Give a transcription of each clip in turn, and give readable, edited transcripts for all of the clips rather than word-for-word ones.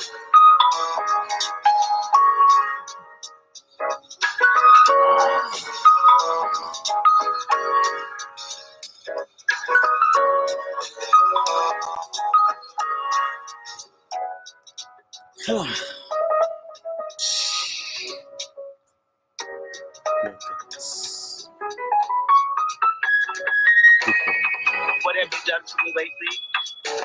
What have you done for me lately?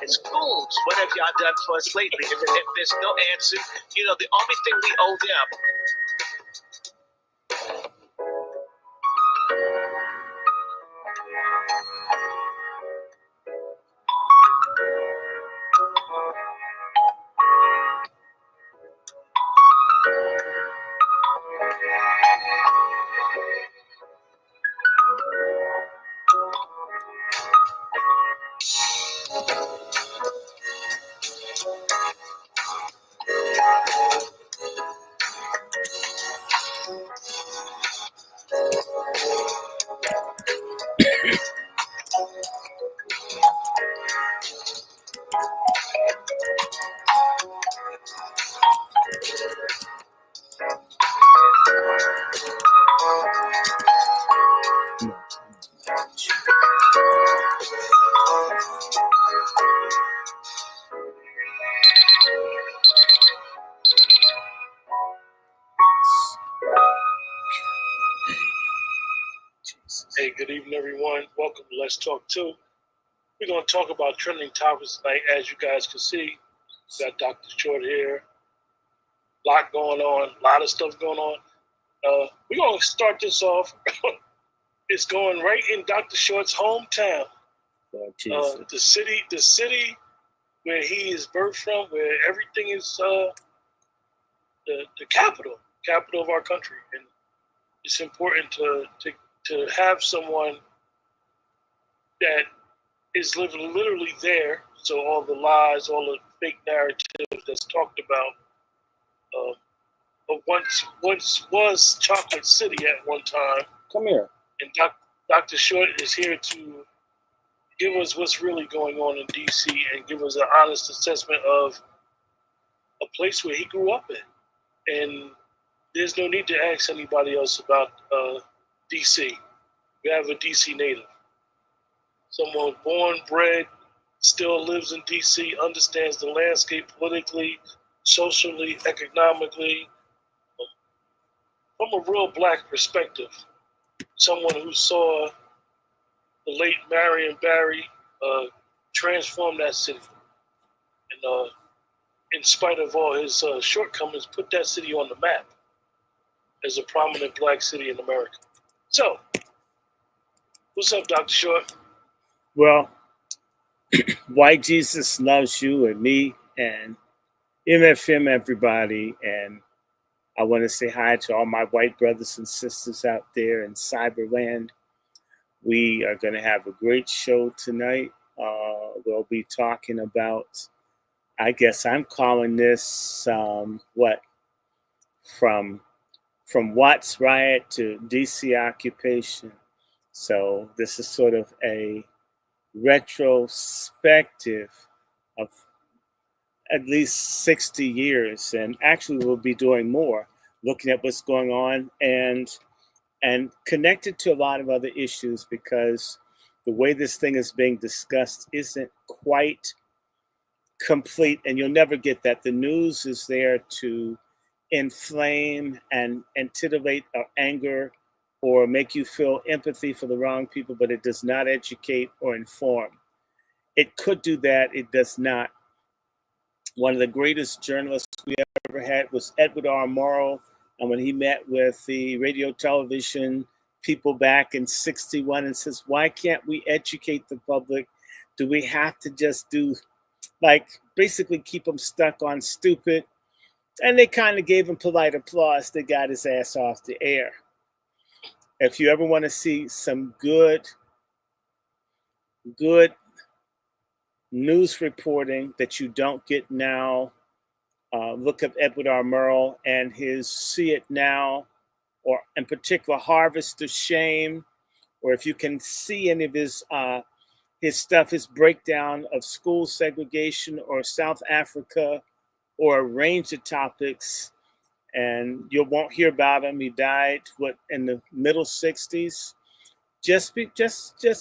In schools, what have y'all done for us lately? If there's no answer, the only thing we owe them. Hey, good evening, everyone. Welcome to Let's Talk 2. We're going to talk about trending topics tonight. As you guys can see, we got Dr. Short here. A lot going on, a lot of stuff going on. We're going to start this off. It's going right in Dr. Short's hometown. The city where he is birthed from, where everything is the capital of our country. And it's important to have someone that is living literally there, so all the lies, all the fake narratives that's talked about, once was Chocolate City at one time. Come here. And Dr. Short is here to give us what's really going on in D.C. and give us an honest assessment of a place where he grew up in. And there's no need to ask anybody else about D.C. We have a D.C. native. Someone born, bred, still lives in D.C., understands the landscape politically, socially, economically, from a real black perspective. Someone who saw the late Marion Barry transform that city. And in spite of all his shortcomings, put that city on the map as a prominent black city in America. So, what's up, Dr. Short? Well, White Jesus loves you and me and MFM everybody. And I want to say hi to all my white brothers and sisters out there in Cyberland. We are going to have a great show tonight. We'll be talking about, I guess I'm calling this, from Watts riot to DC occupation. So this is sort of a retrospective of at least 60 years. And actually we'll be doing more, looking at what's going on and connected to a lot of other issues, because the way this thing is being discussed isn't quite complete, and you'll never get that. The news is there to inflame and titillate or anger or make you feel empathy for the wrong people, but it does not educate or inform. It could do that. It does not. One of the greatest journalists we ever had was Edward R. Murrow. And when he met with the radio television people back in '61 and says, why can't we educate the public? Do we have to just do, basically keep them stuck on stupid? And they kind of gave him polite applause. They got his ass off the air. If you ever want to see some good news reporting that you don't get now, look up Edward R. Murrow and his See It Now, or in particular Harvest of Shame, or if you can see any of his stuff, his breakdown of school segregation, or South Africa, or a range of topics, and you won't hear about him. He died in the middle 60s, just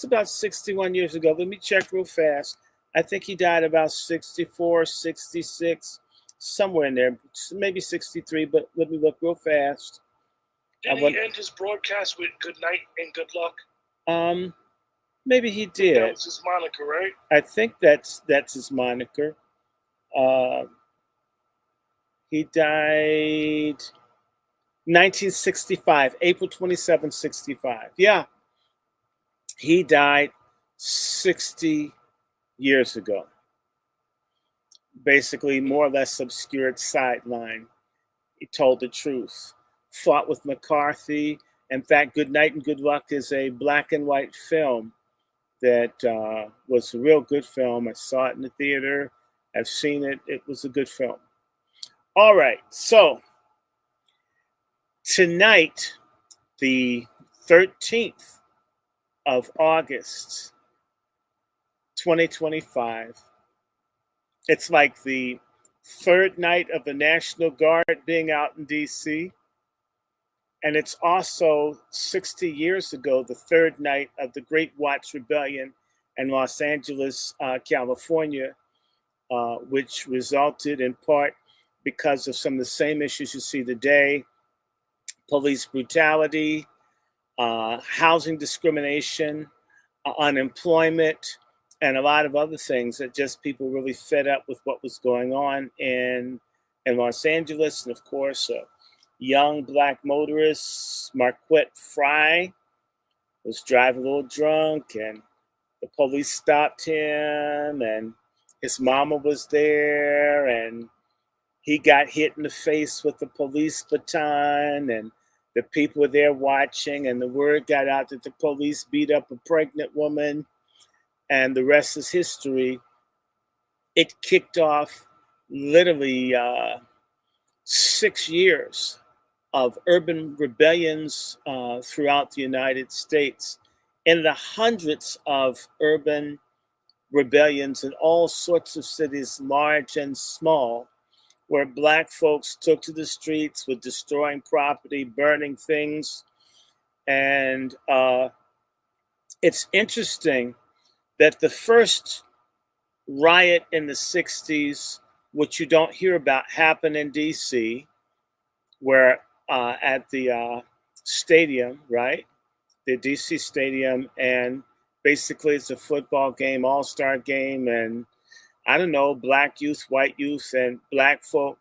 about 61 years ago. Let me check real fast. I think he died about 64, 66, somewhere in there, maybe 63. But let me look real fast. Did he end his broadcast with "Good night and good luck"? Maybe he I think did. that was his moniker, right? I think that's his moniker. He died 1965, April 27, 65. Yeah, he died 60 years ago. Basically, more or less obscured sideline. He told the truth. Fought with McCarthy. In fact, Good Night and Good Luck is a black and white film that was a real good film. I saw it in the theater. I've seen it. It was a good film. All right. So tonight, the 13th of August, 2025, it's like the third night of the National Guard being out in D.C. And it's also 60 years ago, the third night of the Great Watch Rebellion in Los Angeles, California, which resulted in part because of some of the same issues you see today: police brutality, housing discrimination, unemployment, and a lot of other things that just people really fed up with what was going on in Los Angeles. And of course, young black motorist, Marquette Fry, was driving a little drunk, and the police stopped him, and his mama was there, and he got hit in the face with the police baton, and the people were there watching, and the word got out that the police beat up a pregnant woman, and the rest is history. It kicked off literally 6 years of urban rebellions throughout the United States, and the hundreds of urban rebellions in all sorts of cities, large and small, where black folks took to the streets with destroying property, burning things. And it's interesting that the first riot in the 60s, which you don't hear about, happened in DC, where at the stadium, right? The DC stadium. And basically it's a football game, all-star game. And I don't know, black youth, white youth, and black folk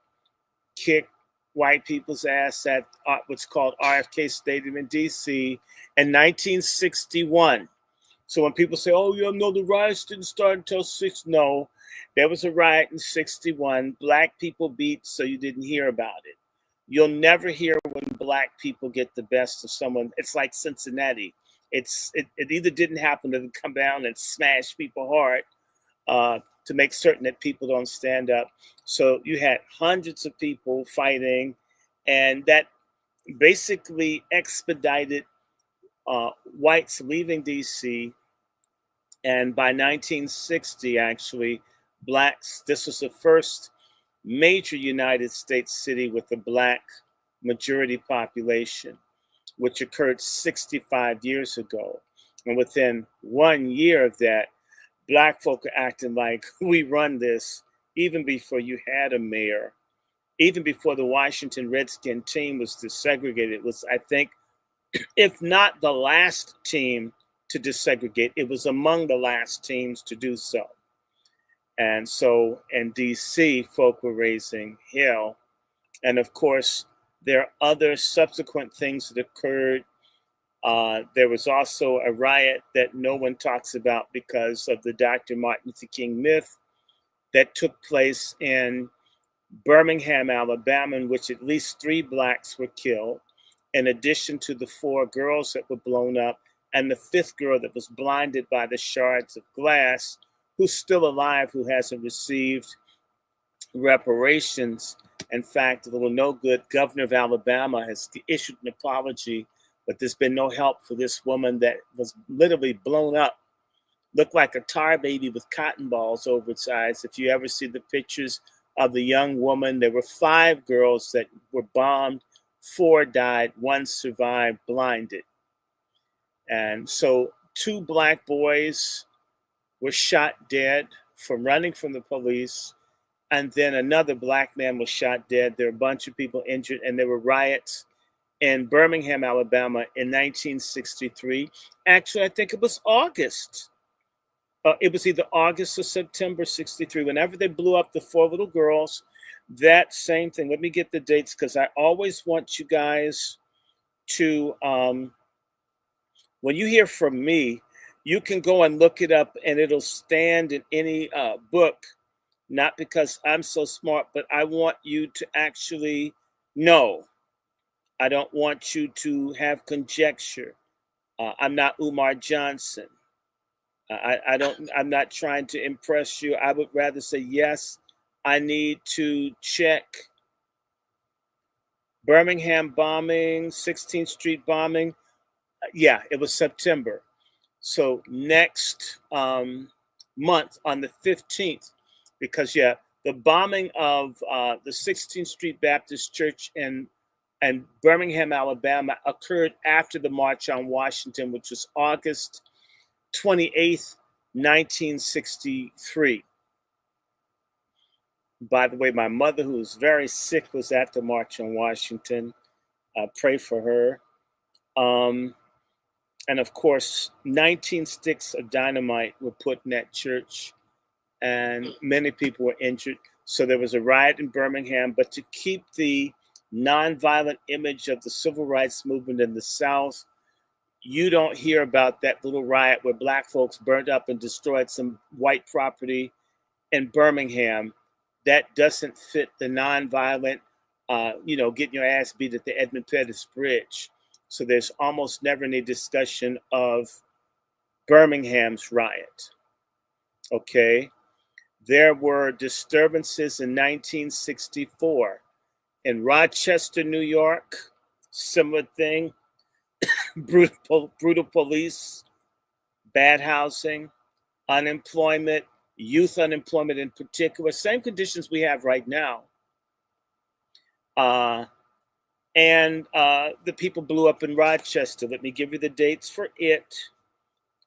kick white people's ass at what's called RFK Stadium in DC in 1961. So when people say, "Oh, you know, the riots didn't start until no, there was a riot in 61. Black people beat, so you didn't hear about it. You'll never hear when black people get the best of someone. It's like Cincinnati. It either didn't happen or they come down and smash people hard to make certain that people don't stand up. So you had hundreds of people fighting, and that basically expedited whites leaving DC. And by 1960, actually, blacks, this was the first major United States city with a black majority population, which occurred 65 years ago. And within 1 year of that, black folk are acting like we run this, even before you had a mayor, even before the Washington Redskin team was desegregated. It was, I think, if not the last team to desegregate, it was among the last teams to do so. And so in DC, folk were raising hell. And of course, there are other subsequent things that occurred. There was also a riot that no one talks about because of the Dr. Martin Luther King myth that took place in Birmingham, Alabama, in which at least 3 blacks were killed, in addition to the 4 girls that were blown up, and the 5th girl that was blinded by the shards of glass, who's still alive, who hasn't received reparations. In fact, a little no good, Governor of Alabama has issued an apology, but there's been no help for this woman that was literally blown up, looked like a tar baby with cotton balls over its eyes. If you ever see the pictures of the young woman. There were 5 girls that were bombed. 4 died. 1 survived blinded. And so 2 black boys were shot dead from running from the police. And then another black man was shot dead. There were a bunch of people injured, and there were riots in Birmingham, Alabama in 1963. Actually, I think it was August. It was either August or September 63. Whenever they blew up the 4 little girls, that same thing. Let me get the dates because I always want you guys to, when you hear from me, you can go and look it up and it'll stand in any book, not because I'm so smart, but I want you to actually know. I don't want you to have conjecture. I'm not Umar Johnson. I'm not trying to impress you. I would rather say, yes, I need to check Birmingham bombing, 16th Street bombing. Yeah, it was September. So next month on the 15th, because the bombing of the 16th Street Baptist Church in Birmingham, Alabama occurred after the March on Washington, which was August 28th, 1963. By the way, my mother, who was very sick, was at the March on Washington. Pray for her. And of course, 19 sticks of dynamite were put in that church, and many people were injured. So there was a riot in Birmingham, but to keep the nonviolent image of the civil rights movement in the South, you don't hear about that little riot where black folks burned up and destroyed some white property in Birmingham. That doesn't fit the nonviolent, getting your ass beat at the Edmund Pettus Bridge. So there's almost never any discussion of Birmingham's riot. Okay. There were disturbances in 1964 in Rochester, New York. Similar thing. Brutal police, bad housing, unemployment, youth unemployment in particular. Same conditions we have right now. And the people blew up in Rochester. Let me give you the dates for it.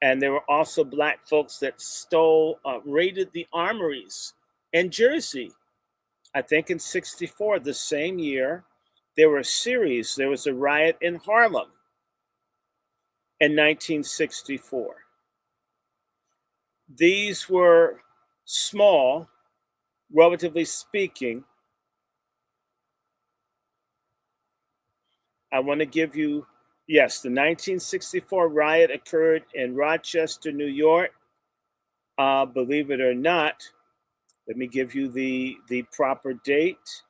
And there were also black folks that raided the armories in Jersey. I think in 64, the same year, there were a series. There was a riot in Harlem in 1964. These were small, relatively speaking. I want to give you, yes, the 1964 riot occurred in Rochester, New York. Believe it or not, let me give you the proper date.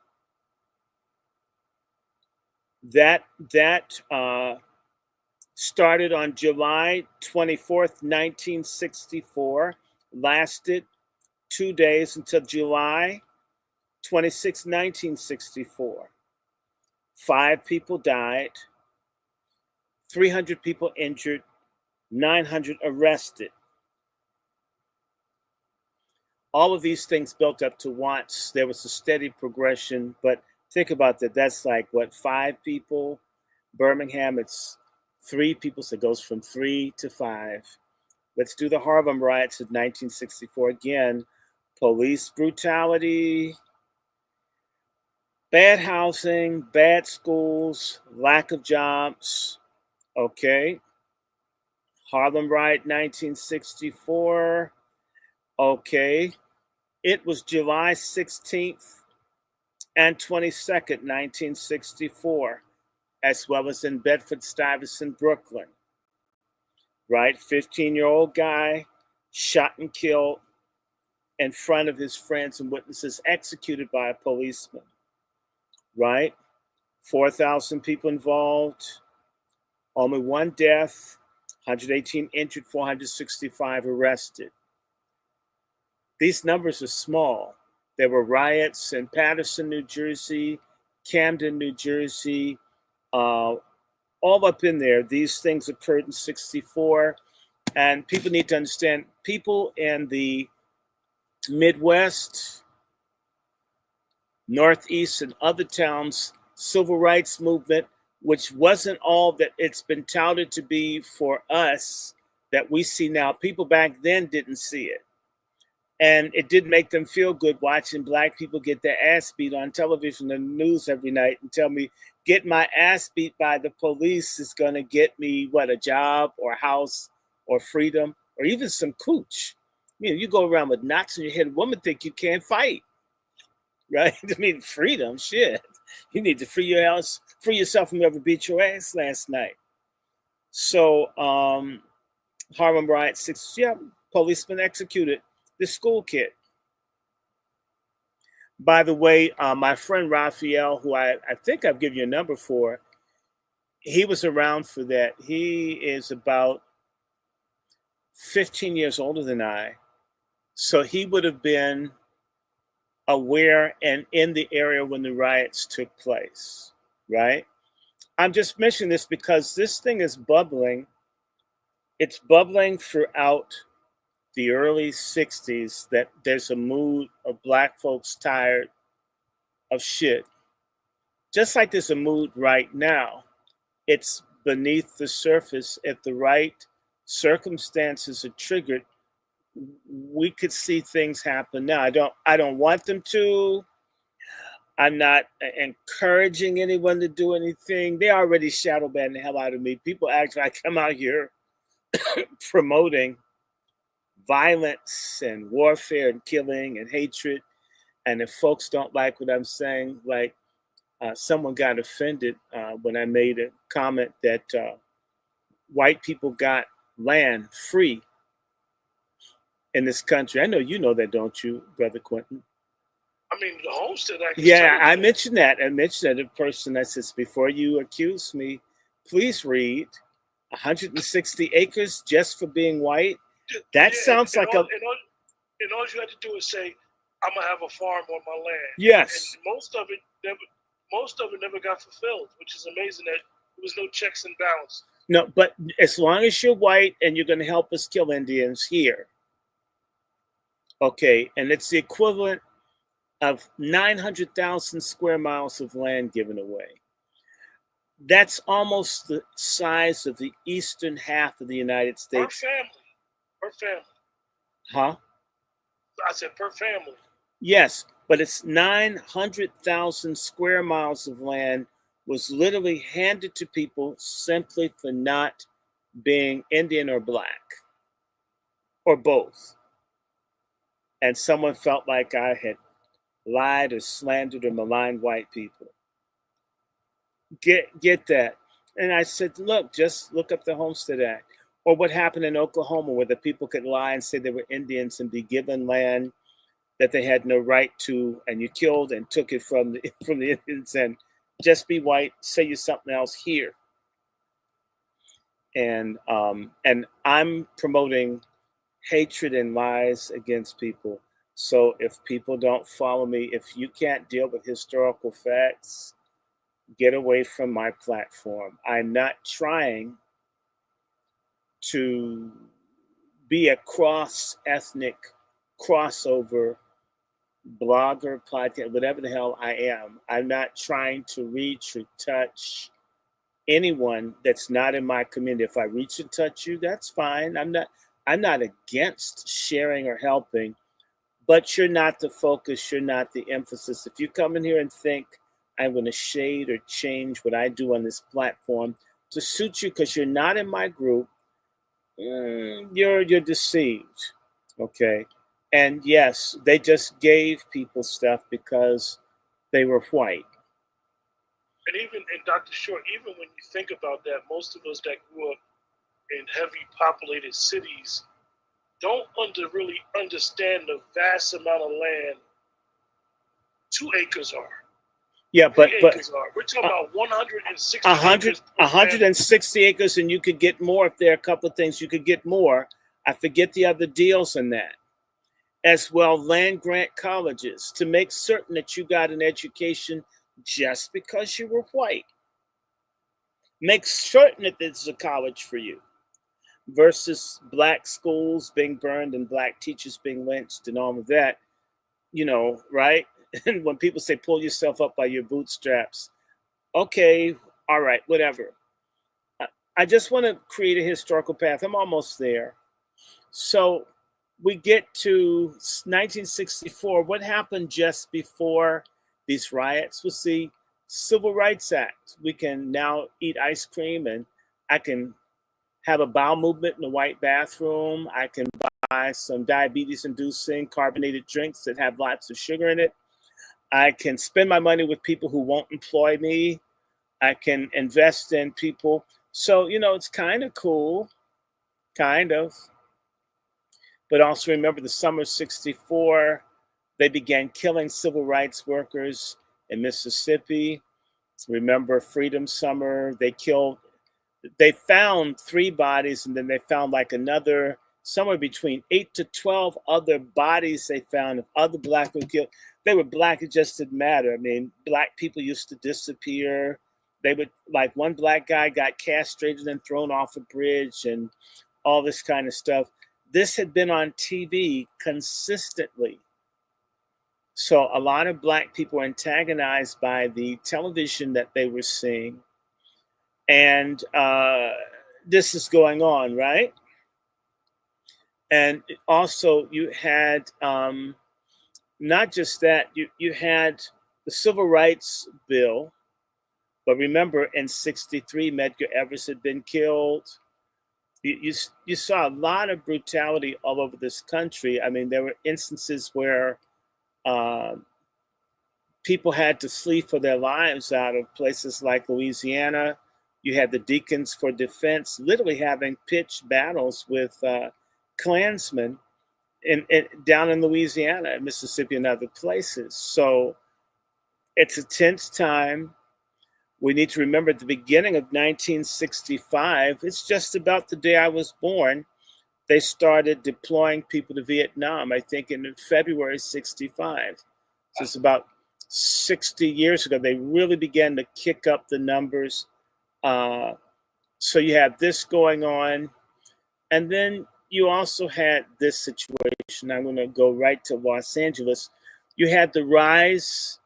That started on July 24th, 1964, lasted 2 days until July 26, 1964. 5 people died, 300 people injured, 900 arrested. All of these things built up to once. There was a steady progression, but think about that. That's like, 5 people? Birmingham, it's 3 people, so it goes from 3 to 5. Let's do the Harlem riots of 1964 again. Police brutality, bad housing, bad schools, lack of jobs. Okay. Harlem riot 1964. Okay. It was July 16th and 22nd, 1964, as well as in Bedford-Stuyvesant, Brooklyn. Right? 15-year-old guy shot and killed in front of his friends and witnesses, executed by a policeman. Right? 4,000 people involved, only 1 death, 118 injured, 465 arrested. These numbers are small. There were riots in Paterson, New Jersey, Camden, New Jersey, all up in there. These things occurred in 64. And people need to understand, people in the Midwest, Northeast and other towns, civil rights movement, which wasn't all that it's been touted to be for us that we see now. People back then didn't see it. And it did make them feel good watching black people get their ass beat on television and the news every night and tell me, get my ass beat by the police is going to get me, what, a job or a house or freedom or even some cooch. You go around with knots in your head, women think you can't fight, right? I mean, freedom, shit. You need to free yourself from whoever beat your ass last night. So, Harlem Riot 6, yeah, policeman executed this school kid. By the way, my friend Raphael, who I think I've given you a number for, he was around for that. He is about 15 years older than I. So he would have been aware and in the area when the riots took place, right? I'm just mentioning this because this thing is bubbling. It's bubbling throughout the early 60s that there's a mood of black folks tired of shit. Just like there's a mood right now, it's beneath the surface. If the right circumstances are triggered, we could see things happen now. I don't want them to. I'm not encouraging anyone to do anything. They already shadow ban the hell out of me. People actually, I come out here promoting violence and warfare and killing and hatred. And if folks don't like what I'm saying, like someone got offended when I made a comment that white people got land free in this country. I know you know that, don't you, Brother Quentin? I mean, the Homestead Act. Yeah, I mentioned that. I mentioned that a person that says, before you accuse me, please read 160 acres just for being white. That sounds like all you had to do is say, I'm gonna have a farm on my land. Yes. And most of it never got fulfilled, which is amazing that there was no checks and balance. No, but as long as you're white and you're going to help us kill Indians here, okay, and it's the equivalent of 900,000 square miles of land given away. That's almost the size of the eastern half of the United States. Per family. Huh? I said per family. Yes, but it's 900,000 square miles of land was literally handed to people simply for not being Indian or black or both. And someone felt like I had lied or slandered or maligned white people. Get that. And I said, look, just look up the Homestead Act. Or what happened in Oklahoma where the people could lie and say they were Indians and be given land that they had no right to, and you killed and took it from the Indians and just be white, say you something else here. And I'm promoting hatred and lies against people. So if people don't follow me, if you can't deal with historical facts, get away from my platform. I'm not trying to be a cross-ethnic crossover blogger, podcast, whatever the hell I am. I'm not trying to reach or touch anyone that's not in my community. If I reach and touch you, that's fine. I'm not against sharing or helping, but you're not the focus, you're not the emphasis. If you come in here and think I'm going to shade or change what I do on this platform to suit you because you're not in my group, you're deceived. Okay. And yes, they just gave people stuff because they were white. And even in Dr. Short, even when you think about that, most of us that grew up in heavy populated cities don't really understand the vast amount of land 2 acres are. Yeah, but acres are. We're talking about 160 acres. 160 acres, and you could get more if there are a couple of things you could get more. I forget the other deals in that. As well, land grant colleges to make certain that you got an education just because you were white. Make certain that this is a college for you versus black schools being burned and black teachers being lynched and all of that, right? And when people say pull yourself up by your bootstraps, okay, all right, whatever. I just want to create a historical path. I'm almost there. So we get to 1964. What happened just before these riots was the Civil Rights Act. We can now eat ice cream, and I can have a bowel movement in a white bathroom. I can buy some diabetes inducing carbonated drinks that have lots of sugar in it. I can spend my money with people who won't employ me. I can invest in people. So, it's kind of cool, kind of. But also remember the summer of 64, they began killing civil rights workers in Mississippi. Remember Freedom Summer, they found 3 bodies, and then they found like another, somewhere between 8 to 12 other bodies they found of other black people killed. They were black, it just didn't matter. I mean, black people used to disappear. They would, like one black guy got castrated and thrown off a bridge and all this kind of stuff. This had been on TV consistently. So a lot of black people were antagonized by the television that they were seeing. And this is going on, right? And also you had not just that, you had the Civil Rights Bill. But remember, in 63, Medgar Evers had been killed. You saw a lot of brutality all over this country. I mean, there were instances where people had to flee for their lives out of places like Louisiana. You had the Deacons for Defense literally having pitched battles with Klansmen down in Louisiana, Mississippi, and other places. So it's a tense time. We need to remember at the beginning of 1965, it's just about the day I was born, they started deploying people to Vietnam, I think in February 65. So it's about 60 years ago, they really began to kick up the numbers. So you have this going on. And then you also had this situation. I'm going to go right to Los Angeles. You had the rise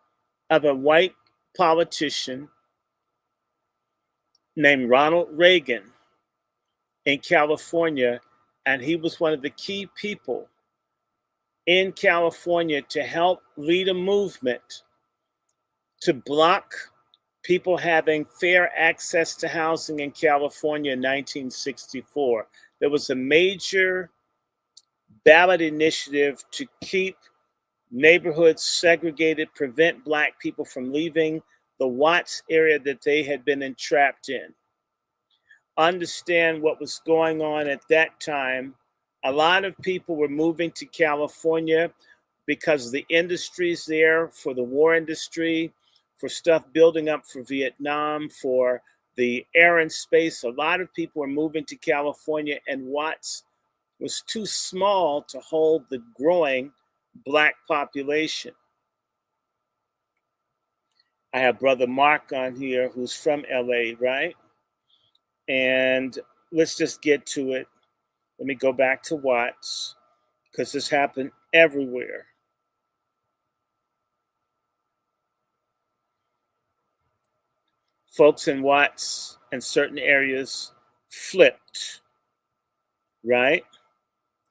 of a white politician named Ronald Reagan in California, and he was one of the key people in California to help lead a movement to block people having fair access to housing in California in 1964. There was a major ballot initiative to keep neighborhoods segregated, prevent black people from leaving the Watts area that they had been entrapped in. Understand what was going on at that time. A lot of people were moving to California because of the industries there, for the war industry, for stuff building up for Vietnam, for the air and space. A lot of people were moving to California, and Watts was too small to hold the growing black population. I have Brother Mark on here who's from LA, right? And let's just get to it. Let me go back to Watts, because this happened everywhere. Folks in Watts in certain areas flipped, right?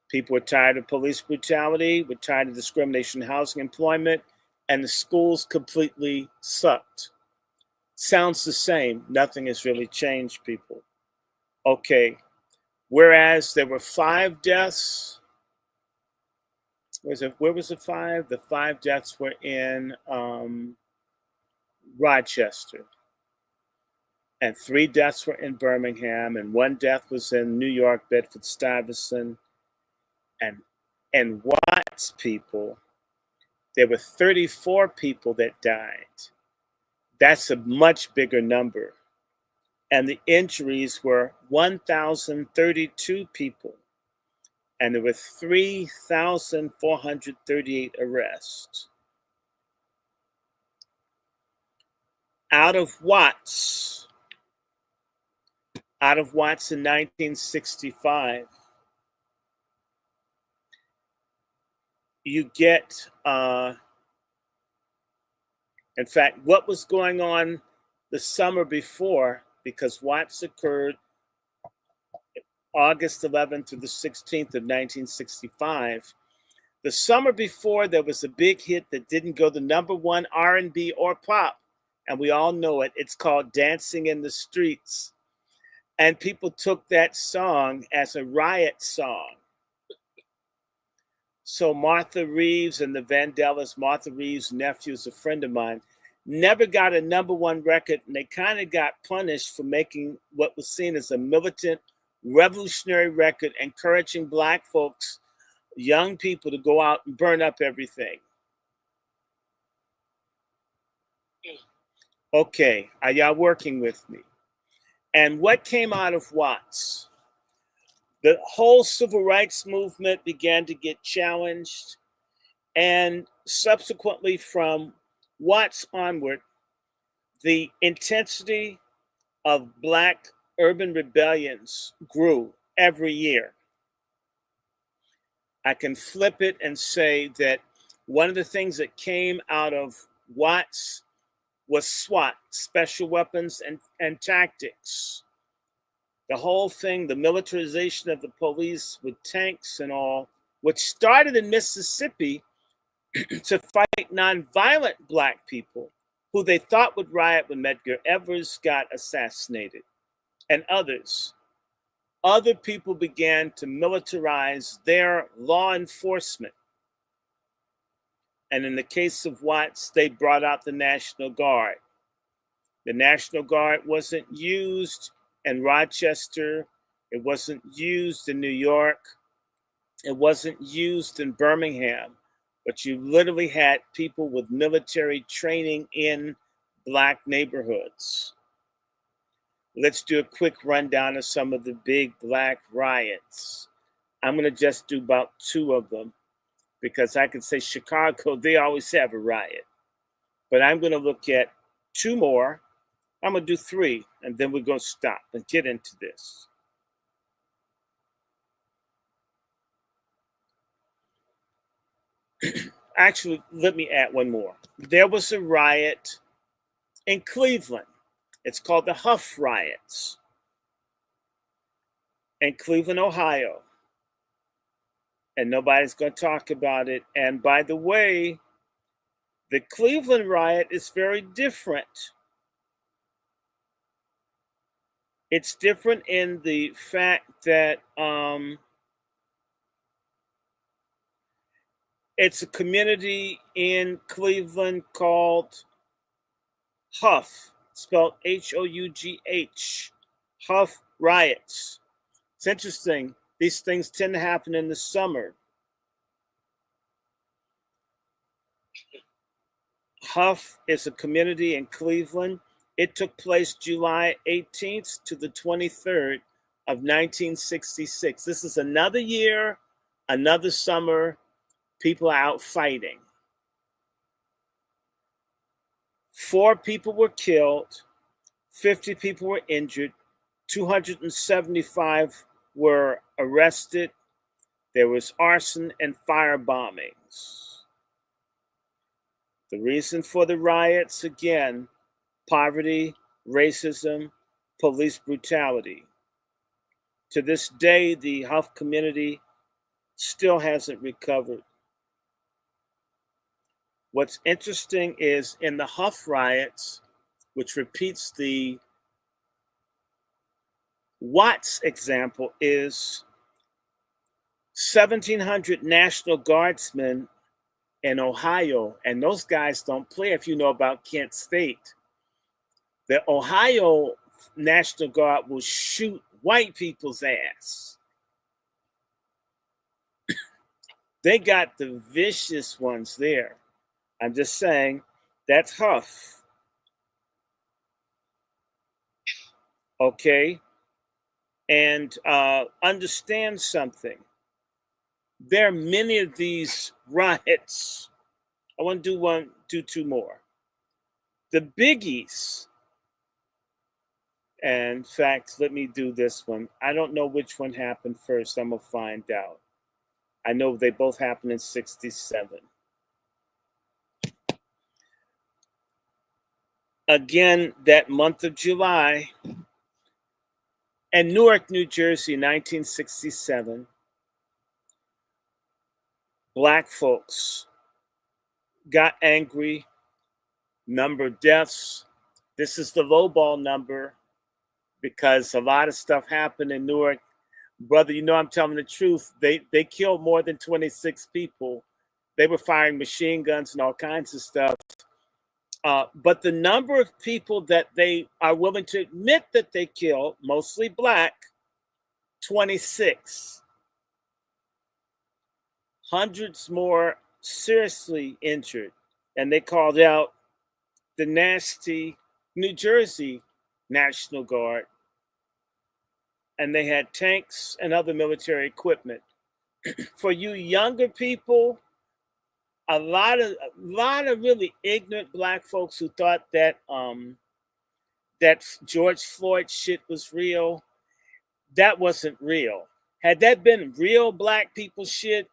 People were tired of police brutality, were tired of discrimination in housing, employment, and the schools completely sucked. Sounds the same. Nothing has really changed, people. Okay. Whereas there were 5 deaths, where was the 5? The 5 deaths were in Rochester, and 3 deaths were in Birmingham, and 1 death was in New York, Bedford-Stuyvesant, and Watts, people. There were 34 people that died. That's a much bigger number. And the injuries were 1,032 people. And there were 3,438 arrests. Out of Watts in 1965, you get In fact, what was going on the summer before, because Watts occurred August 11th through the 16th of 1965. The summer before, there was a big hit that didn't go to number one R&B or pop, and we all know it. It's called Dancing in the Streets. And people took that song as a riot song. So Martha Reeves and the Vandellas, Martha Reeves' nephew is a friend of mine, never got a number one record, and they kind of got punished for making what was seen as a militant, revolutionary record, encouraging Black folks, young people, to go out and burn up everything. Okay, are y'all working with me? And what came out of Watts? The whole civil rights movement began to get challenged, and subsequently from Watts onward, the intensity of Black urban rebellions grew every year. I can flip it and say that one of the things that came out of Watts was SWAT, special weapons and tactics. The whole thing, the militarization of the police with tanks and all, which started in Mississippi to fight nonviolent Black people who they thought would riot when Medgar Evers got assassinated, and others. Other people began to militarize their law enforcement. And in the case of Watts, they brought out the National Guard. The National Guard wasn't used in Rochester. It wasn't used in New York. It wasn't used in Birmingham. But you literally had people with military training in Black neighborhoods. Let's do a quick rundown of some of the big Black riots. I'm going to just do about two of them because I could say Chicago, they always have a riot. But I'm going to look at two more. I'm going to do three, and then we're going to stop and get into this. Actually, let me add one more. There was a riot in Cleveland. It's called the Huff Riots in Cleveland, Ohio. And nobody's going to talk about it. And by the way, the Cleveland riot is very different. It's different in the fact that it's a community in Cleveland called Huff, spelled Hough, Huff Riots. It's interesting. These things tend to happen in the summer. Huff is a community in Cleveland. It took place July 18th to the 23rd of 1966. This is another year, another summer, people are out fighting. 4 people were killed, 50 people were injured, 275 were arrested. There was arson and fire bombings. The reason for the riots, again, poverty, racism, police brutality. To this day, the Huff community still hasn't recovered. What's interesting is in the Huff riots, which repeats the Watts example, is 1,700 National Guardsmen in Ohio, and those guys don't play if you know about Kent State. The Ohio National Guard will shoot white people's ass. They got the vicious ones there. I'm just saying, that's Huff. Okay? And understand something. There are many of these riots. I want to do two more. The biggies. And in fact, let me do this one. I don't know which one happened first. I'm going to find out. I know they both happened in 67. again that month of July. And Newark, New Jersey, 1967, black folks got angry, number of deaths. This is the lowball number because a lot of stuff happened in Newark. Brother, you know I'm telling the truth. They killed more than 26 people. They were firing machine guns and all kinds of stuff. But the number of people that they are willing to admit that they killed, mostly black, 26. Hundreds more seriously injured. And they called out the nasty New Jersey National Guard. And they had tanks and other military equipment. For you younger people, a lot of really ignorant black folks who thought that that George Floyd shit was real, that wasn't real. Had that been real black people shit,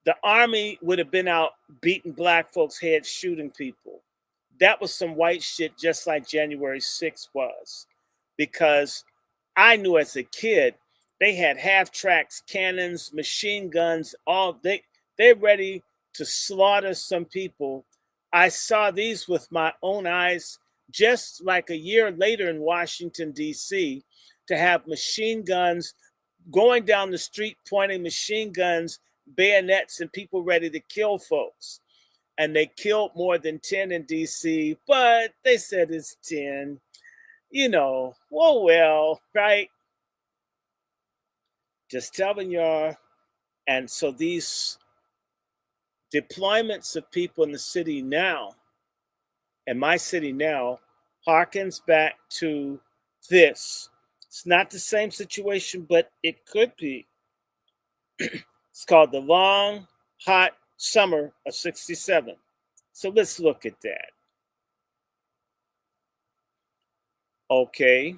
the army would have been out beating black folks' heads, shooting people. That was some white shit, just like January 6th was. Because I knew as a kid, they had half tracks, cannons, machine guns, all they're ready to slaughter some people. I saw these with my own eyes just like a year later in Washington, D.C., to have machine guns going down the street, pointing machine guns, bayonets, and people ready to kill folks. And they killed more than 10 in D.C., but they said it's 10. You know, well, right? Just telling y'all. And so these deployments of people in the city now, in my city now, harkens back to this. It's not the same situation, but it could be. It's called the long, hot summer of 67. So let's look at that. Okay.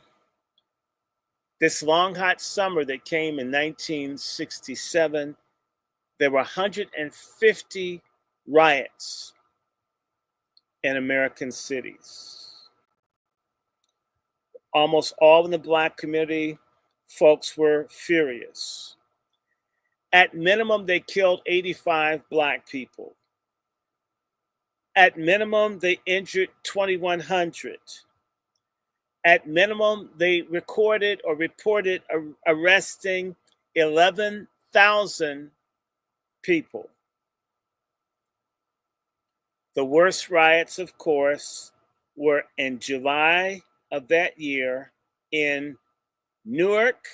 This long, hot summer that came in 1967, there were 150 riots in American cities. Almost all in the black community, folks were furious. At minimum, they killed 85 black people. At minimum, they injured 2,100. At minimum, they recorded or reported arresting 11,000 people. The worst riots, of course, were in July of that year in Newark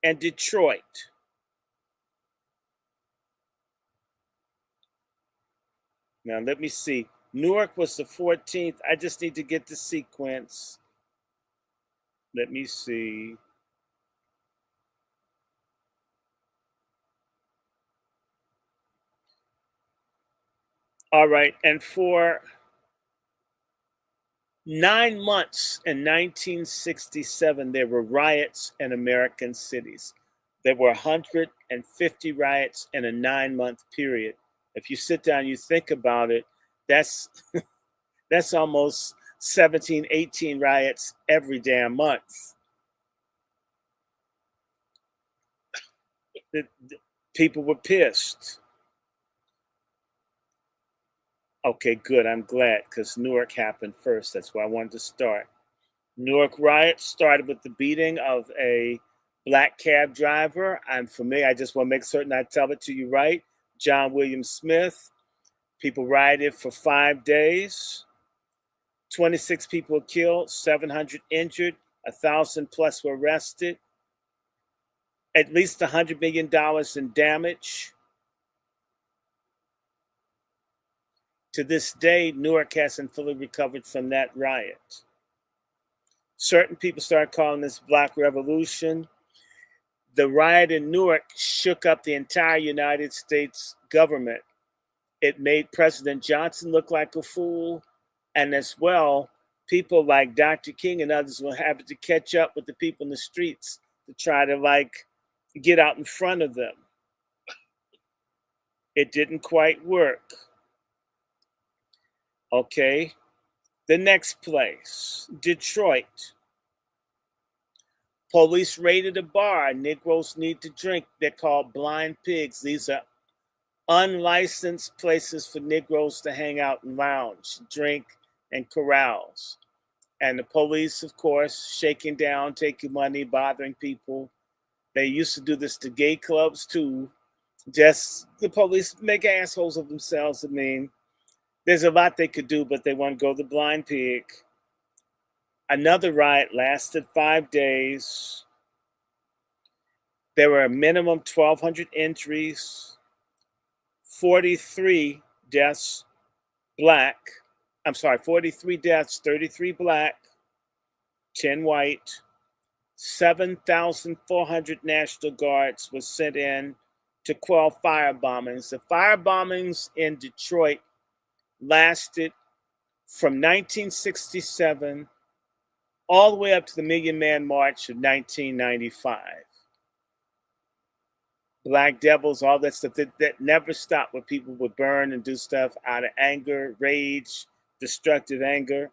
and Detroit. Now, let me see. Newark was the 14th. I just need to get the sequence. Let me see. All right. And for 9 months in 1967, there were riots in American cities. There were 150 riots in a 9-month period. If you sit down, you think about it, that's almost 17, 18 riots every damn month. People were pissed. Okay, good. I'm glad because Newark happened first. That's where I wanted to start. Newark riots started with the beating of a black cab driver. I'm familiar. I just want to make certain I tell it to you right. John William Smith. People rioted for 5 days. 26 people were killed, 700 injured, 1,000 plus were arrested. At least $100 million in damage. To this day, Newark hasn't fully recovered from that riot. Certain people started calling this Black Revolution. The riot in Newark shook up the entire United States government. It made President Johnson look like a fool. And as well, people like Dr. King and others were having to catch up with the people in the streets to try to get out in front of them. It didn't quite work. Okay. The next place, Detroit. Police raided a bar. Negroes need to drink. They're called blind pigs. These are unlicensed places for Negroes to hang out and lounge, drink, and carouse. And the police, of course, shaking down, taking money, bothering people. They used to do this to gay clubs too. Just the police make assholes of themselves. I mean, there's a lot they could do, but they want to go the blind pig. Another riot lasted 5 days. There were a minimum 1,200 injuries, 43 deaths, 43 deaths, 33 black, 10 white. 7,400 National Guards was sent in to quell fire bombings. The fire bombings in Detroit lasted from 1967 all the way up to the Million Man March of 1995. Black Devils, all that stuff that never stopped, where people would burn and do stuff out of anger, rage, destructive anger.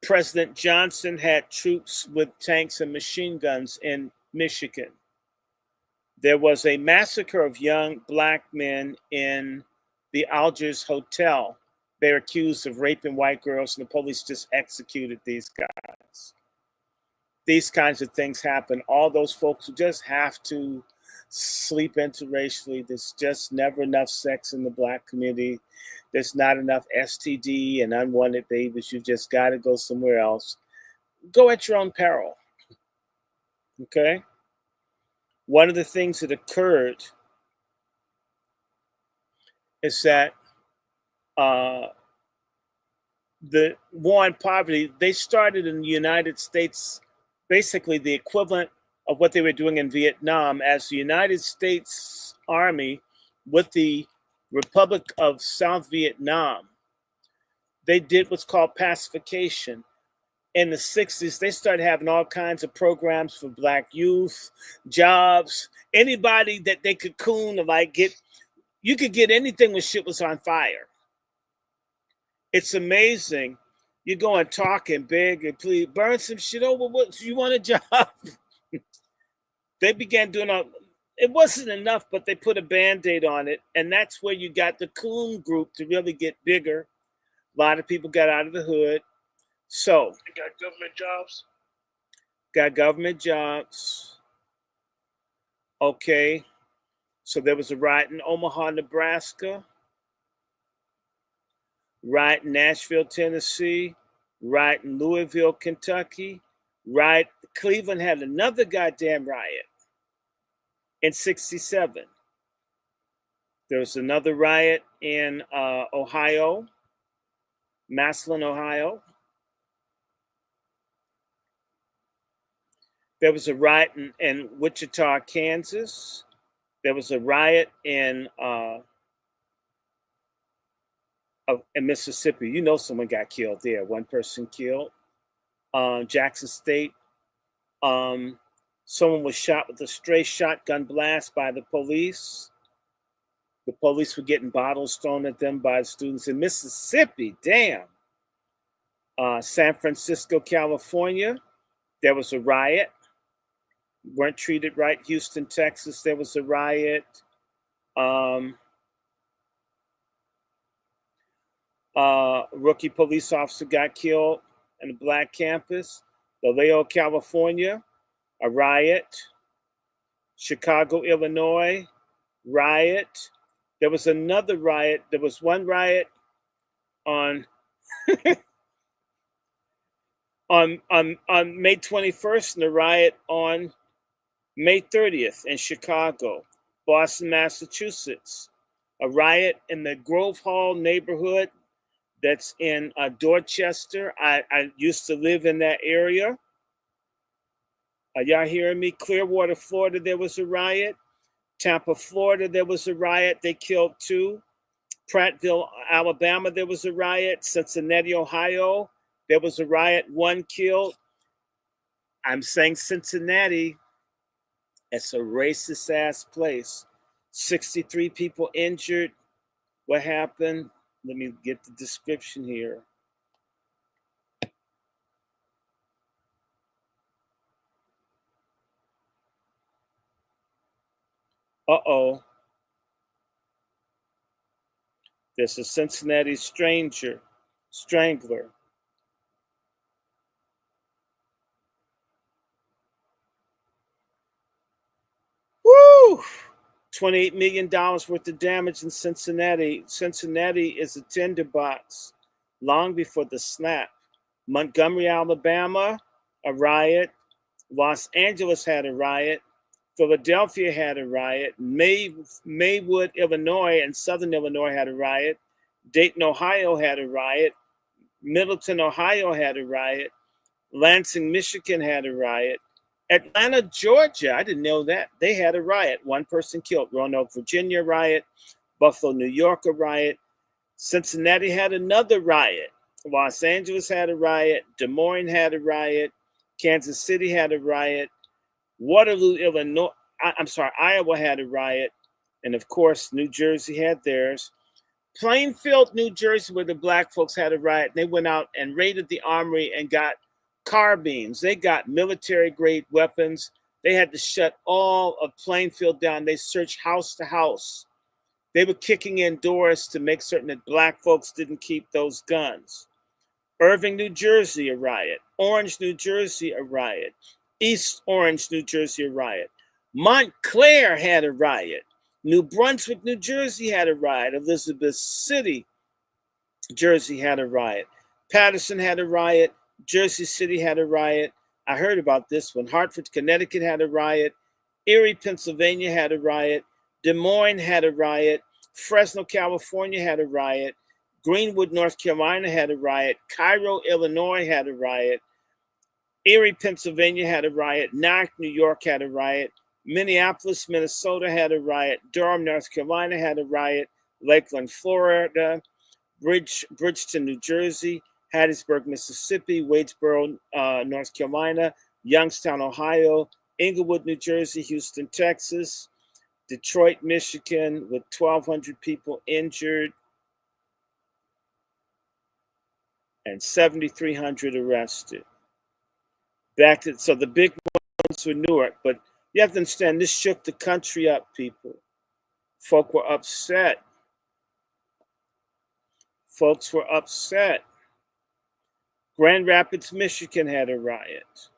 President Johnson had troops with tanks and machine guns in Michigan. There was a massacre of young black men in the Algiers Hotel. They were accused of raping white girls, and the police just executed these guys. These kinds of things happen. All those folks who just have to sleep interracially. There's just never enough sex in the black community. There's not enough STD and unwanted babies. You just got to go somewhere else. Go at your own peril. Okay? One of the things that occurred is that the war on poverty, they started in the United States, basically the equivalent of what they were doing in Vietnam, as the United States Army with the Republic of South Vietnam. They did what's called pacification. In the 60s, they started having all kinds of programs for black youth, jobs, anybody that they could coon or like get. You could get anything when shit was on fire. It's amazing. You go and talk and beg and plead, burn some shit over. What you want a job? They began doing all. It wasn't enough, but they put a Band-Aid on it, and that's where you got the coon group to really get bigger. A lot of people got out of the hood. So They got government jobs. Got government jobs. Okay. So there was a riot in Omaha, Nebraska, riot in Nashville, Tennessee, riot in Louisville, Kentucky, riot. Cleveland had another goddamn riot in 67. There was another riot in Ohio, Massillon, Ohio. There was a riot in Wichita, Kansas. There was a riot in Mississippi. You know someone got killed there. One person killed. Jackson State. Someone was shot with a stray shotgun blast by the police. The police were getting bottles thrown at them by students in Mississippi. Damn. San Francisco, California. There was a riot. Weren't treated right. Houston, Texas, there was a riot. Rookie police officer got killed in a black campus. Vallejo, California, a riot. Chicago, Illinois, riot. There was another riot. There was one riot on on May 21st and a riot on May 30th in Chicago. Boston, Massachusetts, a riot in the Grove Hall neighborhood that's in Dorchester. I used to live in that area. Are y'all hearing me? Clearwater, Florida, there was a riot. Tampa, Florida, there was a riot. They killed 2. Prattville, Alabama, there was a riot. Cincinnati, Ohio, there was a riot. 1 killed. I'm saying Cincinnati. It's a racist ass place. 63 people injured. What happened? Let me get the description here. Uh-oh. There's a Cincinnati strangler. Woo! $28 million worth of damage in Cincinnati. Cincinnati is a tinderbox long before the snap. Montgomery, Alabama, a riot. Los Angeles had a riot. Philadelphia had a riot. Maywood, Illinois, and Southern Illinois had a riot. Dayton, Ohio had a riot. Middleton, Ohio had a riot. Lansing, Michigan had a riot. Atlanta, Georgia, I didn't know that. They had a riot. One person killed. Roanoke, Virginia riot. Buffalo, New York, a riot. Cincinnati had another riot. Los Angeles had a riot. Des Moines had a riot. Kansas City had a riot. Waterloo, Iowa had a riot. And of course, New Jersey had theirs. Plainfield, New Jersey, where the black folks had a riot. They went out and raided the armory and got carbines. They got military-grade weapons. They had to shut all of Plainfield down. They searched house to house. They were kicking in doors to make certain that black folks didn't keep those guns. Irving, New Jersey, a riot. Orange, New Jersey, a riot. East Orange, New Jersey, a riot. Montclair had a riot. New Brunswick, New Jersey had a riot. Elizabeth City, Jersey had a riot. Patterson had a riot. Jersey City had a riot. I heard about this one. Hartford, Connecticut had a riot. Erie, Pennsylvania had a riot. Des Moines had a riot. Fresno, California had a riot. Greenwood, North Carolina had a riot. Cairo, Illinois had a riot. Erie, Pennsylvania had a riot. Nyack, New York had a riot. Minneapolis, Minnesota had a riot. Durham, North Carolina had a riot. Lakeland, Florida. Bridgeton, New Jersey. Hattiesburg, Mississippi. Wadesboro, North Carolina. Youngstown, Ohio. Englewood, New Jersey. Houston, Texas. Detroit, Michigan, with 1,200 people injured and 7,300 arrested. So the big ones were Newark, but you have to understand this shook the country up, people. Folk were upset. Folks were upset. Grand Rapids, Michigan had a riot.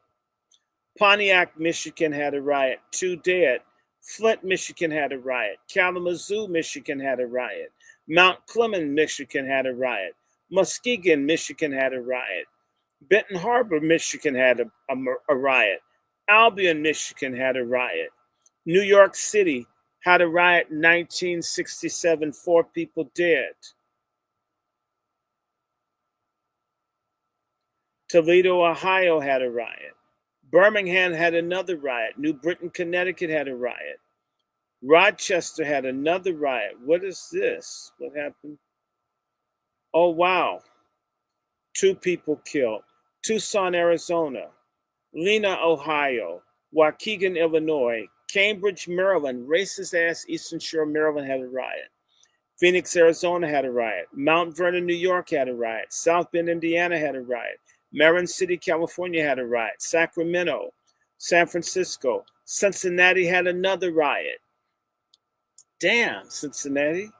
Pontiac, Michigan had a riot. 2 dead. Flint, Michigan had a riot. Kalamazoo, Michigan had a riot. Mount Clemens, Michigan had a riot. Muskegon, Michigan had a riot. Benton Harbor, Michigan had a riot. Albion, Michigan had a riot. New York City had a riot in 1967, 4 people dead. Toledo, Ohio had a riot. Birmingham had another riot. New Britain, Connecticut had a riot. Rochester had another riot. What is this? What happened? Oh, wow. 2 people killed. Tucson, Arizona. Lena, Ohio. Waukegan, Illinois. Cambridge, Maryland. Racist-ass Eastern Shore, Maryland had a riot. Phoenix, Arizona had a riot. Mount Vernon, New York had a riot. South Bend, Indiana had a riot. Marin City, California had a riot. Sacramento, San Francisco. Cincinnati had another riot. Damn, Cincinnati.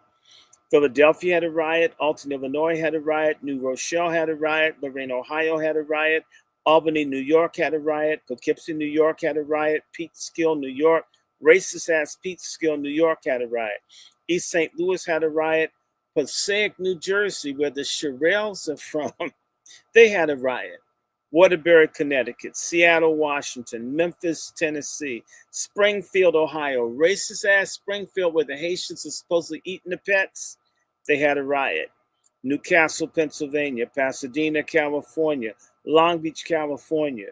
Philadelphia had a riot. Alton, Illinois had a riot. New Rochelle had a riot. Lorraine, Ohio had a riot. Albany, New York had a riot. Poughkeepsie, New York had a riot. Peekskill, New York. Racist-ass Peekskill, New York had a riot. East St. Louis had a riot. Passaic, New Jersey, where the Shirelles are from, they had a riot. Waterbury, Connecticut. Seattle, Washington. Memphis, Tennessee. Springfield, Ohio. Racist-ass Springfield, where the Haitians are supposedly eating the pets, they had a riot. Newcastle, Pennsylvania. Pasadena, California. Long Beach, California.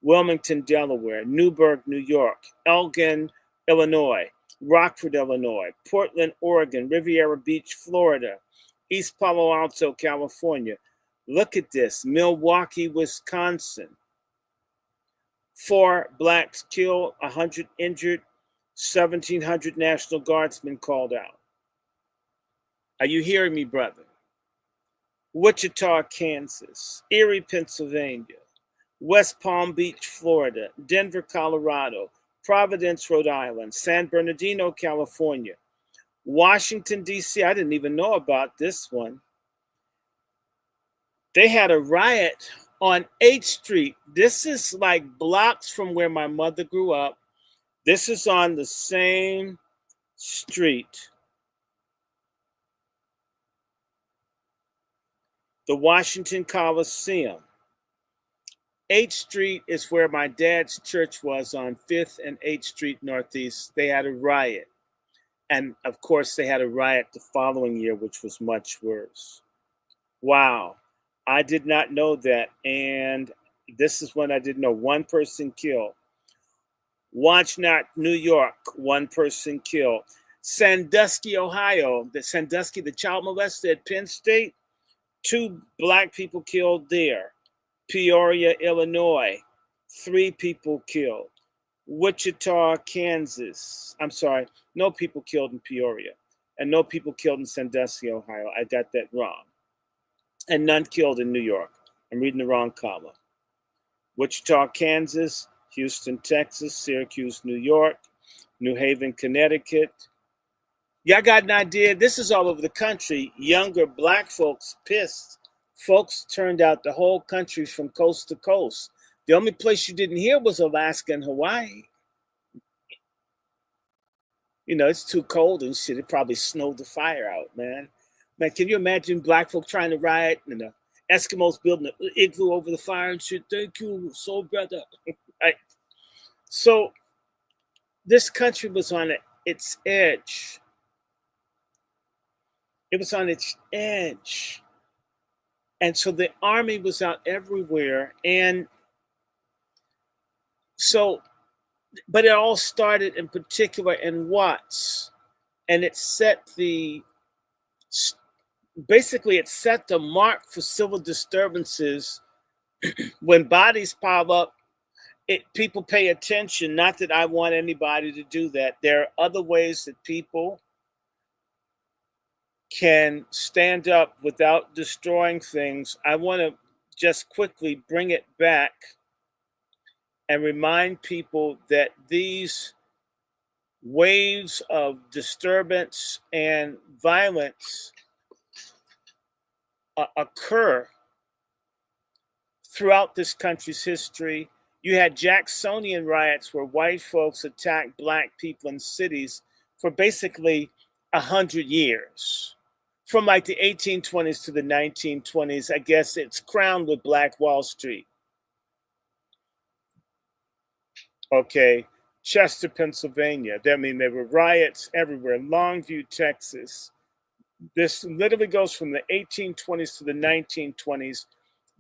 Wilmington, Delaware. Newburgh, New York. Elgin, Illinois. Rockford, Illinois. Portland, Oregon. Riviera Beach, Florida. East Palo Alto, California. Look at this. Milwaukee, Wisconsin. 4 blacks killed, 100 injured, 1,700 National Guardsmen called out. Are you hearing me, brother? Wichita, Kansas, Erie, Pennsylvania, West Palm Beach, Florida, Denver, Colorado, Providence, Rhode Island, San Bernardino, California, Washington, D.C. I didn't even know about this one. They had a riot on 8th Street. This is like blocks from where my mother grew up. This is on the same street. The Washington Coliseum. 8th Street is where my dad's church was on 5th and 8th Street Northeast. They had a riot. And of course, they had a riot the following year, which was much worse. Wow. I did not know that. And this is when I didn't know. One person killed. Watchnot, New York, one person killed. Sandusky, Ohio, Sandusky, the child molester at Penn State, 2 black people killed there. Peoria, Illinois, 3 people killed. Wichita, Kansas. I'm sorry, no people killed in Peoria. And no people killed in Sandusky, Ohio. I got that wrong. And none killed in New York. I'm reading the wrong column. Wichita, Kansas, Houston, Texas, Syracuse, New York, New Haven, Connecticut. Y'all got an idea? This is all over the country. Younger black folks pissed. Folks turned out the whole country from coast to coast. The only place you didn't hear was Alaska and Hawaii. You know, it's too cold and shit. It probably snowed the fire out, man. Man, can you imagine black folk trying to riot and the Eskimos building an igloo over the fire and shit? Thank you, soul brother. Right. So this country was on its edge. It was on its edge. And so the army was out everywhere. And so, but it all started in particular in Watts. And it set basically it set the mark for civil disturbances. When bodies pile up, people pay attention. Not that I want anybody to do that. There are other ways that people can stand up without destroying things. I want to just quickly bring it back and remind people that these waves of disturbance and violence occur throughout this country's history. You had Jacksonian riots where white folks attacked black people in cities for basically 100 years. From like the 1820s to the 1920s, I guess it's crowned with Black Wall Street. Okay, Chester, Pennsylvania. I mean, there were riots everywhere. Longview, Texas. This literally goes from the 1820s to the 1920s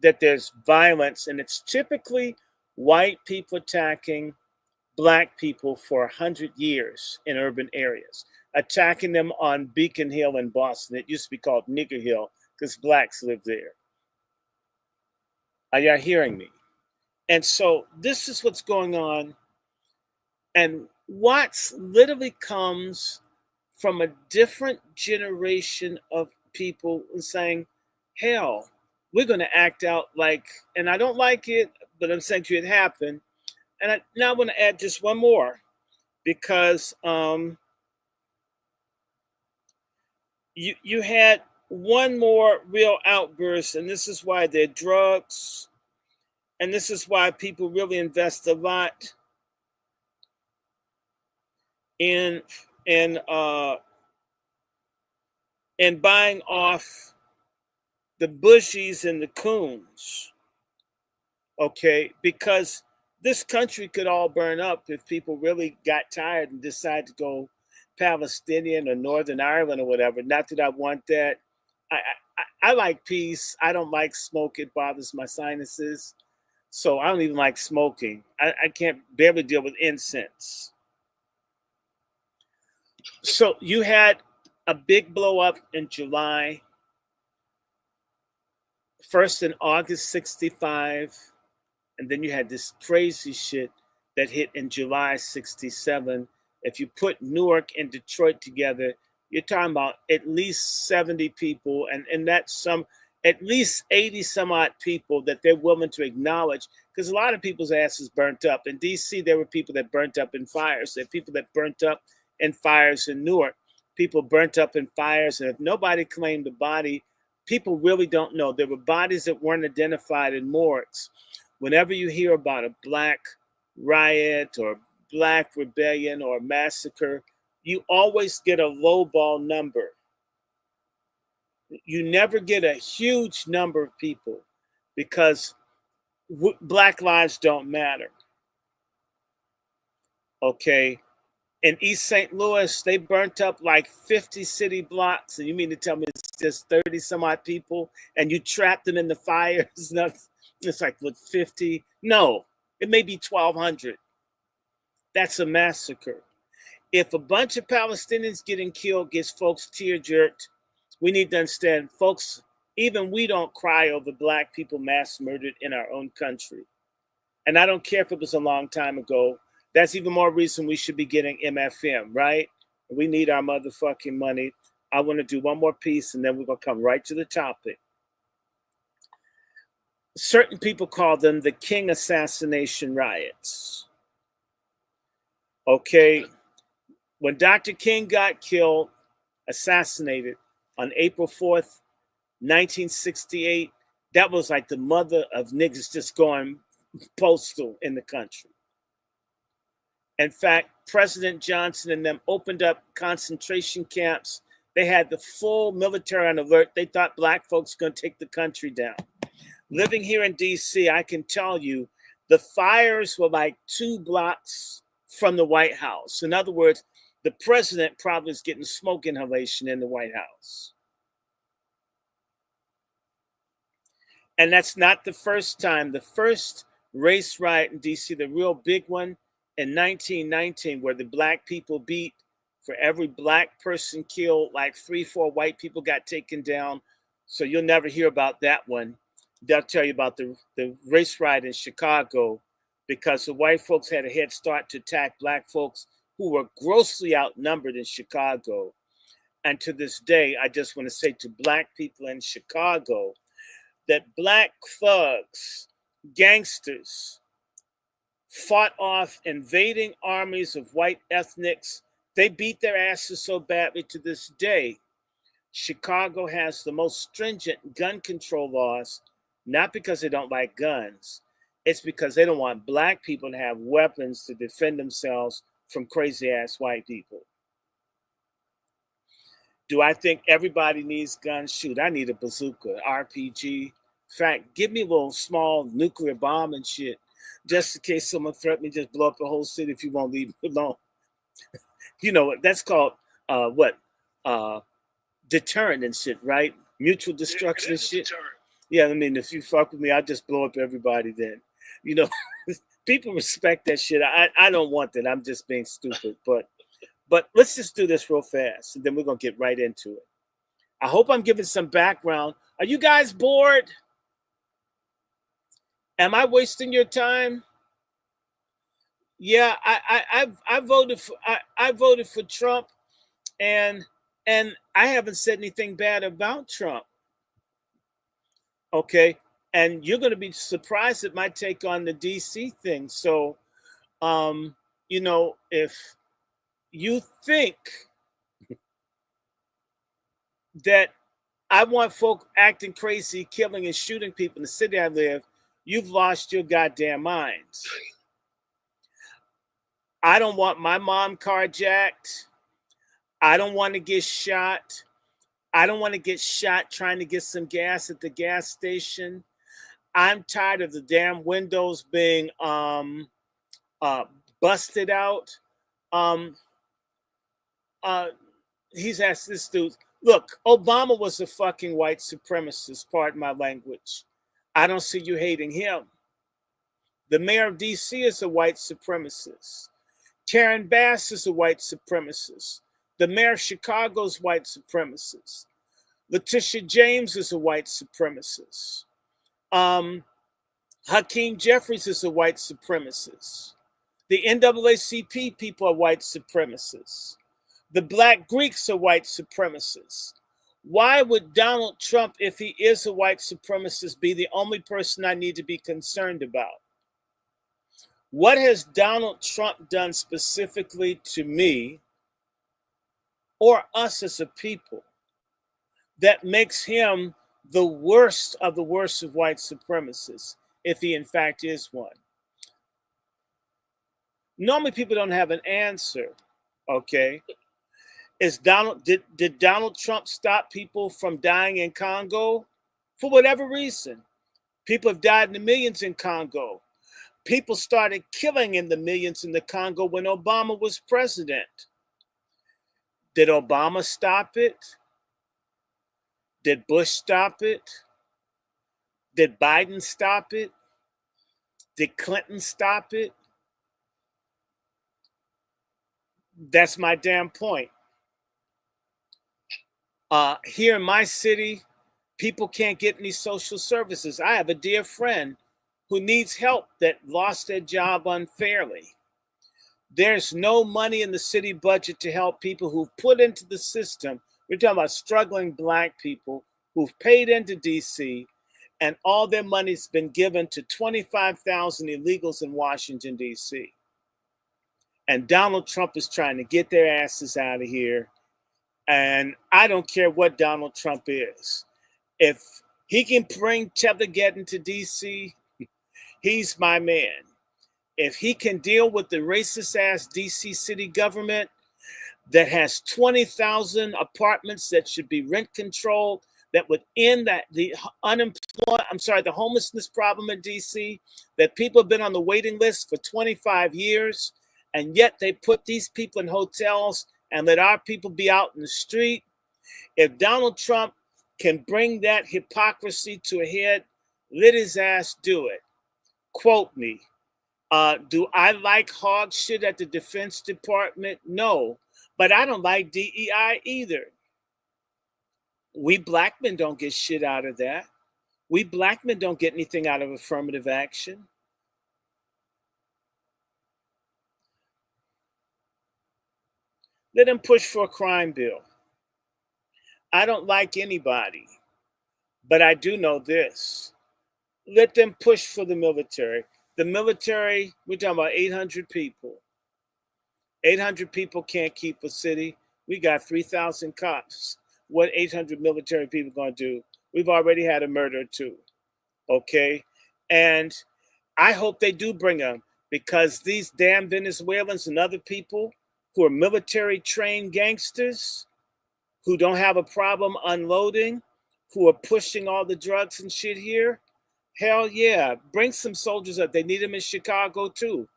that there's violence, and it's typically white people attacking black people for 100 years in urban areas, attacking them on Beacon Hill in Boston. It used to be called Nigger Hill because blacks lived there. Are y'all hearing me? And so this is what's going on. And Watts literally comes from a different generation of people saying, hell, we're going to act out like, and I don't like it, but I'm saying to you it happened. And now I want to add just one more because you had one more real outburst, and this is why they're drugs, and this is why people really invest a lot in buying off the Bushies and the Coons, okay? Because this country could all burn up if people really got tired and decided to go Palestinian or Northern Ireland or whatever. Not that I want that. I like peace. I don't like smoke. It bothers my sinuses. So I don't even like smoking. I can't barely deal with incense. So you had a big blow up in July, first in August 65, and then you had this crazy shit that hit in July 67. If you put Newark and Detroit together, you're talking about at least 70 people, and that's some, at least 80 some odd people that they're willing to acknowledge, because a lot of people's asses burnt up. In DC, there were people that burnt up in fires. There are people that burnt up in fires in Newark. People burnt up in fires, and if nobody claimed the body, people really don't know. There were bodies that weren't identified in morgues. Whenever you hear about a black riot or black rebellion or massacre, you always get a lowball number. You never get a huge number of people because black lives don't matter. Okay. In East St. Louis, they burnt up like 50 city blocks. And you mean to tell me it's just 30 some odd people and you trapped them in the fires? It's like, what, 50? No, it may be 1,200. That's a massacre. If a bunch of Palestinians getting killed gets folks tear jerked, we need to understand, folks, even we don't cry over black people mass murdered in our own country. And I don't care if it was a long time ago. That's even more reason we should be getting MFM, right? We need our motherfucking money. I want to do one more piece and then we're going to come right to the topic. Certain people call them the King assassination riots. Okay. When Dr. King got killed, assassinated on April 4th, 1968, that was like the mother of niggas just going postal in the country. In fact, President Johnson and them opened up concentration camps. They had the full military on alert. They thought black folks were going to take the country down. Living here in DC, I can tell you the fires were like 2 blocks from the White House. In other words, the president probably is getting smoke inhalation in the White House. And that's not the first time. The first race riot in DC, the real big one, in 1919, where the black people beat, for every black person killed, like 3-4 white people got taken down. So you'll never hear about that one. They'll tell you about the race riot in Chicago, because the white folks had a head start to attack black folks who were grossly outnumbered in Chicago. And to this day, I just want to say to black people in Chicago that black thugs, gangsters, fought off invading armies of white ethnics. They beat their asses so badly to this day. Chicago has the most stringent gun control laws, not because they don't like guns. It's because they don't want black people to have weapons to defend themselves from crazy ass white people. Do I think everybody needs guns? Shoot, I need a bazooka, RPG. In fact, give me a little small nuclear bomb and shit, just in case someone threatened me, just blow up the whole city if you won't leave me alone. You know, that's called deterrent and shit, right? Mutual destruction and shit. Deterrent. Yeah, I mean, if you fuck with me, I'll just blow up everybody then. You know, people respect that shit. I don't want that. I'm just being stupid. But let's just do this real fast, and then we're going to get right into it. I hope I'm giving some background. Are you guys bored? Am I wasting your time? Yeah, I voted for Trump, and I haven't said anything bad about Trump. Okay, and you're going to be surprised at my take on the DC thing. So, you know, if you think that I want folk acting crazy, killing and shooting people in the city I live, you've lost your goddamn minds. I don't want my mom carjacked. I don't want to get shot. I don't want to get shot trying to get some gas at the gas station. I'm tired of the damn windows being busted out. He's asked this dude, look, Obama was a fucking white supremacist, pardon my language. I don't see you hating him. The mayor of DC is a white supremacist. Karen Bass is a white supremacist. The mayor of Chicago is white supremacist. Letitia James is a white supremacist. Hakeem Jeffries is a white supremacist. The NAACP people are white supremacists. The Black Greeks are white supremacists. Why would Donald Trump, if he is a white supremacist, be the only person I need to be concerned about? What has Donald Trump done specifically to me or us as a people that makes him the worst of white supremacists, if he in fact is one? Normally people don't have an answer, okay? Did Donald Trump stop people from dying in Congo? For whatever reason. People have died in the millions in Congo. People started killing in the millions in the Congo when Obama was president. Did Obama stop it? Did Bush stop it? Did Biden stop it? Did Clinton stop it? That's my damn point. Here in my city, people can't get any social services. I have a dear friend who needs help that lost their job unfairly. There's no money in the city budget to help people who've put into the system. We're talking about struggling Black people who've paid into DC, and all their money's been given to 25,000 illegals in Washington, DC. And Donald Trump is trying to get their asses out of here. And I don't care what Donald Trump is. If he can bring Tethergeddon to DC, he's my man. If he can deal with the racist ass DC city government that has 20,000 apartments that should be rent controlled, that would end the homelessness problem in DC, that people have been on the waiting list for 25 years, and yet they put these people in hotels and let our people be out in the street. If Donald Trump can bring that hypocrisy to a head, let his ass do it. Quote me. Do I like hog shit at the Defense Department? No, but I don't like DEI either. We Black men don't get shit out of that. We Black men don't get anything out of affirmative action. Let them push for a crime bill. I don't like anybody, but I do know this. Let them push for the military. The military, we're talking about 800 people. 800 people can't keep a city. We got 3,000 cops. What 800 military people going to do? We've already had a murder too, okay? And I hope they do bring them, because these damn Venezuelans and other people who are military trained gangsters who don't have a problem unloading, who are pushing all the drugs and shit here, hell yeah, bring some soldiers up. They need them in Chicago too.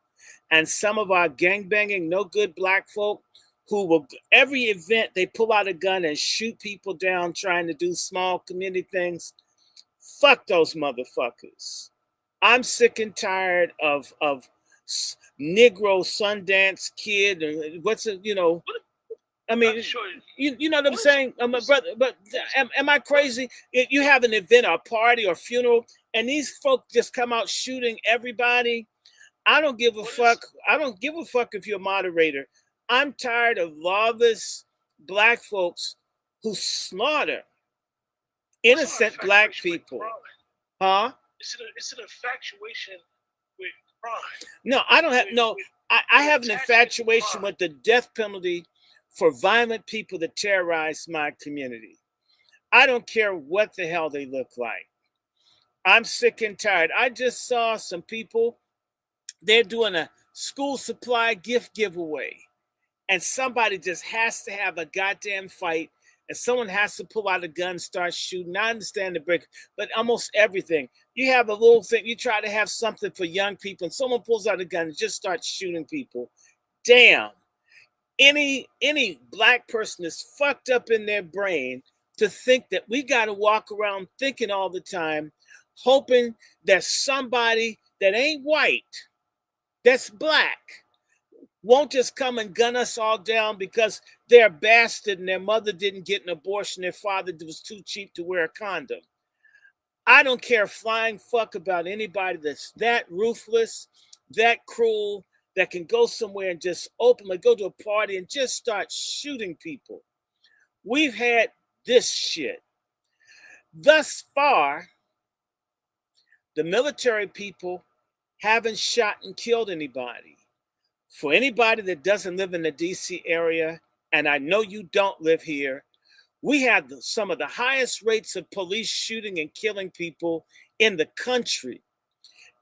And some of our gangbanging, no good Black folk who will, every event, they pull out a gun and shoot people down trying to do small community things. Fuck those motherfuckers. I'm sick and tired of Negro Sundance Kid. What's it, I mean, you know what I'm saying? My brother, but am I crazy? You have an event, or a party, or a funeral, and these folk just come out shooting everybody. I don't give a fuck. I don't give a fuck if you're a moderator. I'm tired of lawless Black folks who slaughter innocent Black people. Huh? It's an infatuation with crime. No, I don't have no. I have an infatuation with the death penalty for violent people that terrorize my community. I don't care what the hell they look like. I'm sick and tired. I just saw some people, they're doing a school supply gift giveaway. And somebody just has to have a goddamn fight. And someone has to pull out a gun and start shooting. I understand the break, but almost everything. You have a little thing, you try to have something for young people, and someone pulls out a gun and just starts shooting people. Damn. Any Black person is fucked up in their brain to think that we got to walk around thinking all the time, hoping that somebody that ain't white, that's Black, won't just come and gun us all down because they're a bastard and their mother didn't get an abortion, their father was too cheap to wear a condom. I don't care flying fuck about anybody that's that ruthless, that cruel, that can go somewhere and just openly go to a party and just start shooting people. We've had this shit. Thus far, the military people haven't shot and killed anybody. For anybody that doesn't live in the DC area, and I know you don't live here, we have some of the highest rates of police shooting and killing people in the country,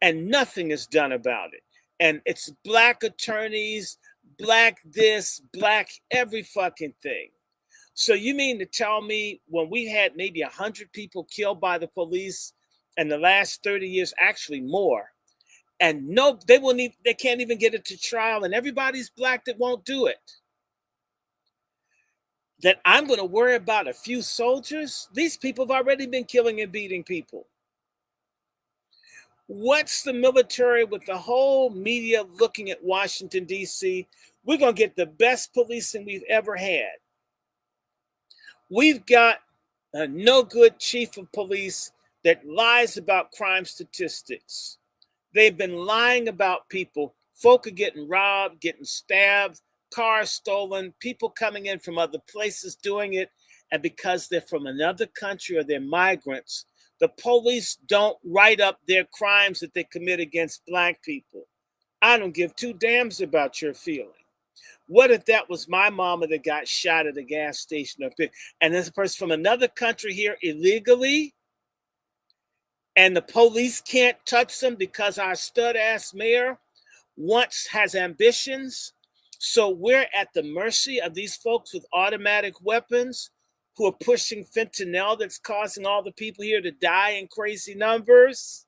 and nothing is done about it. And it's black attorneys, black this, black every fucking thing. So you mean to tell me when we had maybe 100 people killed by the police in the last 30 years, actually more, and no, they can't even get it to trial, and everybody's black that won't do it, that I'm going to worry about a few soldiers? These people have already been killing and beating people. What's the military with the whole media looking at Washington, D.C.? We're going to get the best policing we've ever had. We've got a no good chief of police that lies about crime statistics. They've been lying about people. Folk are getting robbed, getting stabbed, cars stolen, people coming in from other places doing it. And because they're from another country or they're migrants, the police don't write up their crimes that they commit against black people. I don't give two damns about your feeling. What if that was my mama that got shot at a gas station up here, and this person from another country here illegally, and the police can't touch them because our stud-ass mayor has ambitions? So we're at the mercy of these folks with automatic weapons who are pushing fentanyl that's causing all the people here to die in crazy numbers.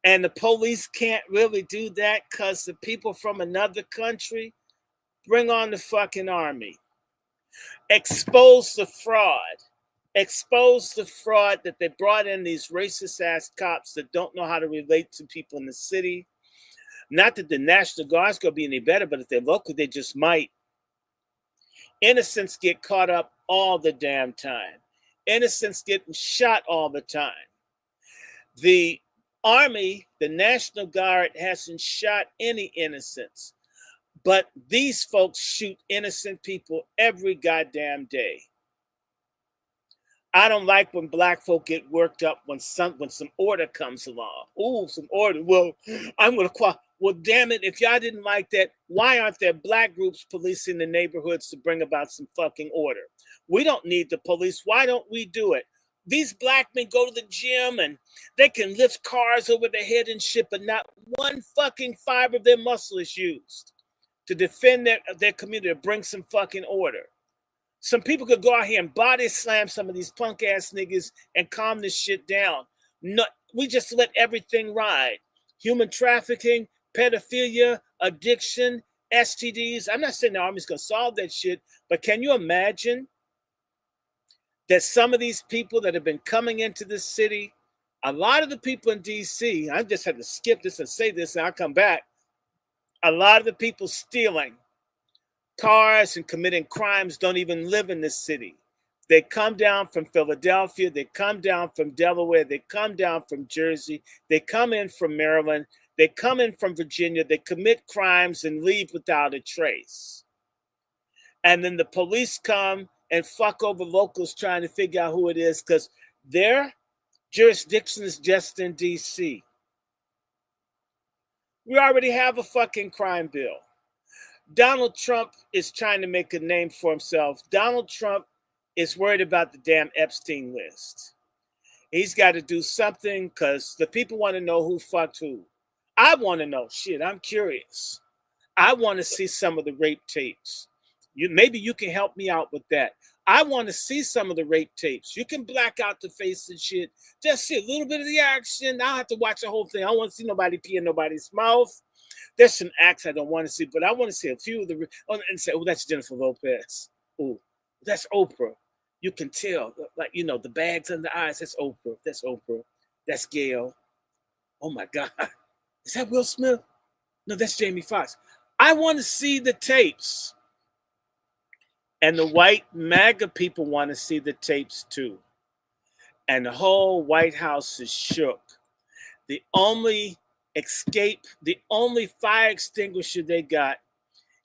And the police can't really do that because the people from another country. Bring on the fucking army. Expose the fraud. Expose the fraud that they brought in these racist ass cops that don't know how to relate to people in the city. Not that the National Guard's going to be any better, but if they're local, they just might. Innocents get caught up all the damn time. Innocents getting shot all the time. The Army, the National Guard, hasn't shot any innocents. But these folks shoot innocent people every goddamn day. I don't like when black folk get worked up when some order comes along. Ooh, some order. Well, I'm going to call. Well, damn it, if y'all didn't like that, why aren't there black groups policing the neighborhoods to bring about some fucking order? We don't need the police. Why don't we do it? These black men go to the gym and they can lift cars over their head and shit, but not one fucking fiber of their muscle is used to defend their community, to bring some fucking order. Some people could go out here and body slam some of these punk ass niggas and calm this shit down. No, we just let everything ride. Human trafficking, pedophilia, addiction, STDs. I'm not saying the Army's gonna solve that shit, but can you imagine that some of these people that have been coming into this city, a lot of the people in DC, I just had to skip this and say this and I'll come back. A lot of the people stealing cars and committing crimes don't even live in this city. They come down from Philadelphia, they come down from Delaware, they come down from Jersey, they come in from Maryland, they come in from Virginia, they commit crimes and leave without a trace. And then the police come and fuck over locals trying to figure out who it is because their jurisdiction is just in DC. We already have a fucking crime bill. Donald Trump is trying to make a name for himself. Donald Trump is worried about the damn Epstein list. He's got to do something because the people want to know who fucked who. I want to know. Shit, I'm curious. I want to see some of the rape tapes. Maybe you can help me out with that. I want to see some of the rape tapes. You can black out the face and shit. Just see a little bit of the action. I don't have to watch the whole thing. I don't want to see nobody pee in nobody's mouth. There's some acts I don't want to see, but I want to see a few of the and say, oh, that's Jennifer Lopez. Oh, that's Oprah. You can tell, like, you know, the bags under the eyes. That's Oprah. That's Oprah. That's Gail. Oh my God. Is that Will Smith? No, that's Jamie Foxx. I want to see the tapes. And the white MAGA people want to see the tapes too. And the whole White House is shook. The only escape, the only fire extinguisher they got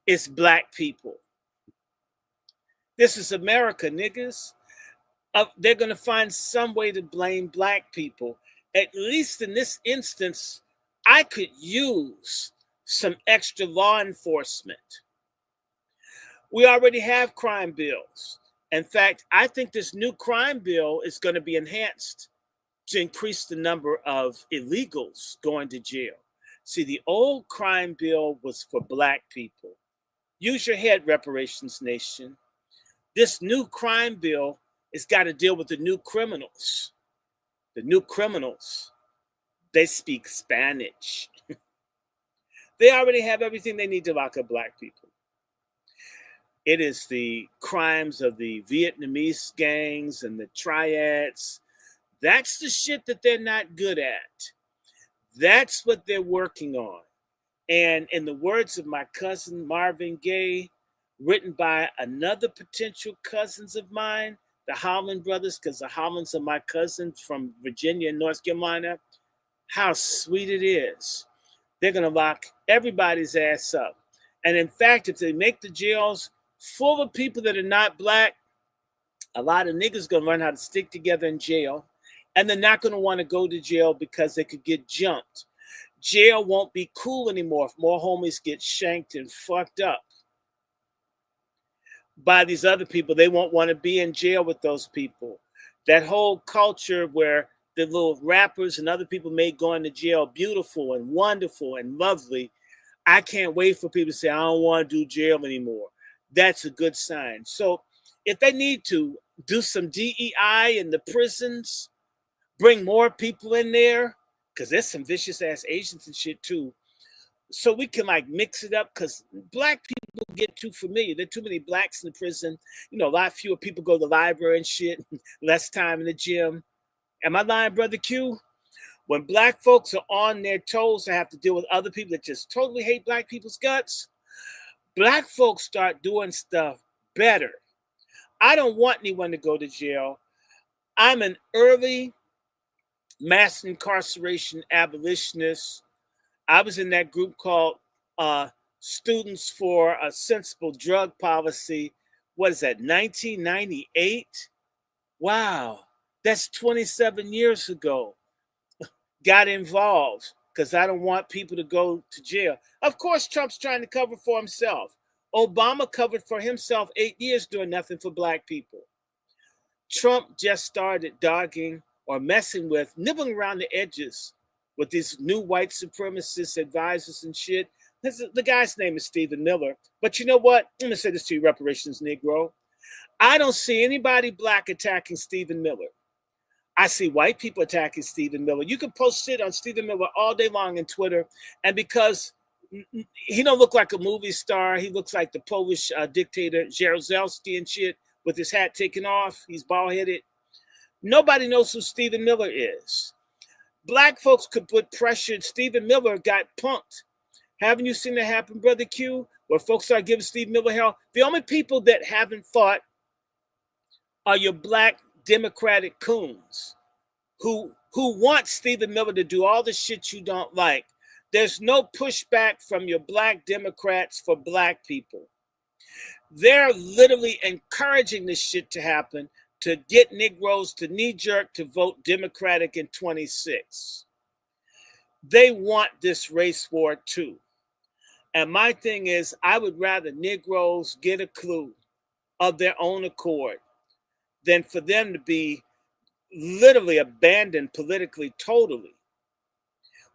is black people. This is America, niggas. they're going to find some way to blame black people. At least in this instance, I could use some extra law enforcement. We already have crime bills. In fact, I think this new crime bill is going to be enhanced to increase the number of illegals going to jail. See, the old crime bill was for black people. Use your head, Reparations Nation. This new crime bill has got to deal with the new criminals. The new criminals, they speak Spanish. They already have everything they need to lock up black people. It is the crimes of the Vietnamese gangs and the triads. That's the shit that they're not good at. That's what they're working on. And in the words of my cousin Marvin Gaye, written by another potential cousins of mine, the Holland brothers, because the Hollands are my cousins from Virginia and North Carolina, how sweet it is. They're going to lock everybody's ass up. And in fact, if they make the jails full of people that are not black, a lot of niggas going to learn how to stick together in jail. And they're not going to want to go to jail because they could get jumped. Jail won't be cool anymore if more homies get shanked and fucked up by these other people. They won't want to be in jail with those people. That whole culture where the little rappers and other people may go into jail, beautiful and wonderful and lovely. I can't wait for people to say, I don't want to do jail anymore. That's a good sign. So if they need to do some DEI in the prisons, bring more people in there, because there's some vicious ass Asians and shit too. So we can like mix it up, because black people get too familiar. There are too many blacks in the prison. You know, a lot fewer people go to the library and shit, less time in the gym. Am I lying, Brother Q? When black folks are on their toes to have to deal with other people that just totally hate black people's guts, black folks start doing stuff better. I don't want anyone to go to jail. I'm an early mass incarceration abolitionist. I was in that group called Students for a Sensible Drug Policy. What is that, 1998? Wow, that's 27 years ago. Got involved because I don't want people to go to jail. Of course, Trump's trying to cover for himself. Obama covered for himself 8 years doing nothing for black people. Trump just started dogging or messing with, nibbling around the edges with these new white supremacist advisors and shit. The guy's name is Stephen Miller. But you know what? I'm going to say this to you, Reparations Negro. I don't see anybody black attacking Stephen Miller. I see white people attacking Stephen Miller. You can post shit on Stephen Miller all day long on Twitter. And because he don't look like a movie star, he looks like the Polish dictator Jaruzelski and shit with his hat taken off. He's bald-headed. Nobody knows who Stephen Miller is. Black folks could put pressure. Stephen Miller got punked. Haven't you seen that happen, Brother Q? Where folks start giving Stephen Miller hell? The only people that haven't fought are your black Democratic coons who want Stephen Miller to do all the shit you don't like. There's no pushback from your black Democrats for black people. They're literally encouraging this shit to happen to get Negroes to knee-jerk to vote Democratic in 26. They want this race war too. And my thing is, I would rather Negroes get a clue of their own accord than for them to be literally abandoned politically totally,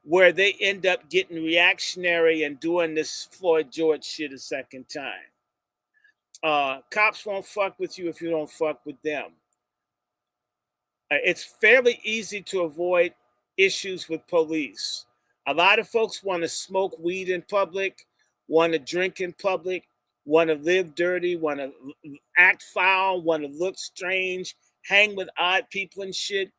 where they end up getting reactionary and doing this Floyd George shit a second time. Cops won't fuck with you if you don't fuck with them. It's fairly easy to avoid issues with police. A lot of folks want to smoke weed in public, want to drink in public, want to live dirty, want to act foul, want to look strange, hang with odd people and shit.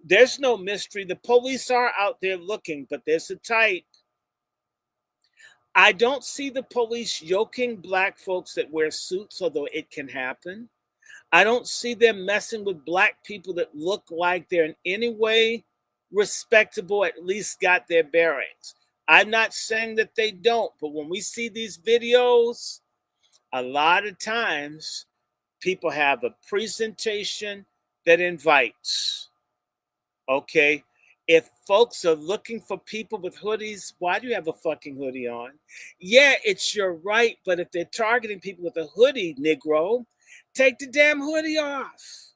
There's no mystery. The police are out there looking, but there's a type. I don't see the police yoking black folks that wear suits, although it can happen. I don't see them messing with black people that look like they're in any way respectable, at least got their bearings. I'm not saying that they don't, but when we see these videos, a lot of times people have a presentation that invites. Okay? If folks are looking for people with hoodies, why do you have a fucking hoodie on? Yeah, it's your right, but if they're targeting people with a hoodie, Negro, take the damn hoodie off.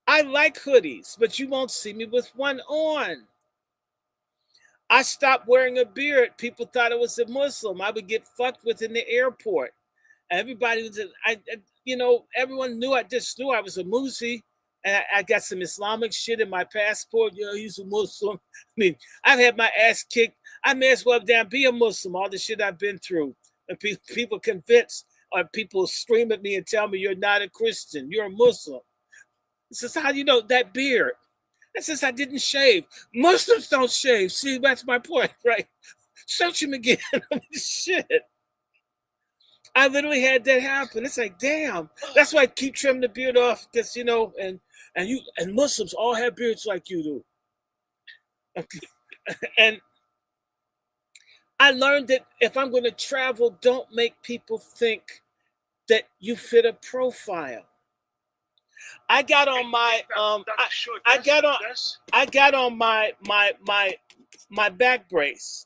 I like hoodies, but you won't see me with one on. I stopped wearing a beard. People thought I was a Muslim. I would get fucked with in the airport. Everybody was, everyone knew. I just knew I was a Musi, and I got some Islamic shit in my passport. He's a Muslim. I mean, I've had my ass kicked. I may as well damn be a Muslim. All the shit I've been through, and people convinced, or people scream at me and tell me you're not a Christian, you're a Muslim. This is how you know that beard. That says I didn't shave. Muslims don't shave. See, that's my point, right? Search him again. Shit. I literally had that happen. It's like, damn. That's why I keep trimming the beard off, because and Muslims all have beards like you do. Okay. And I learned that if I'm going to travel, don't make people think that you fit a profile. I got on my I got on my back brace.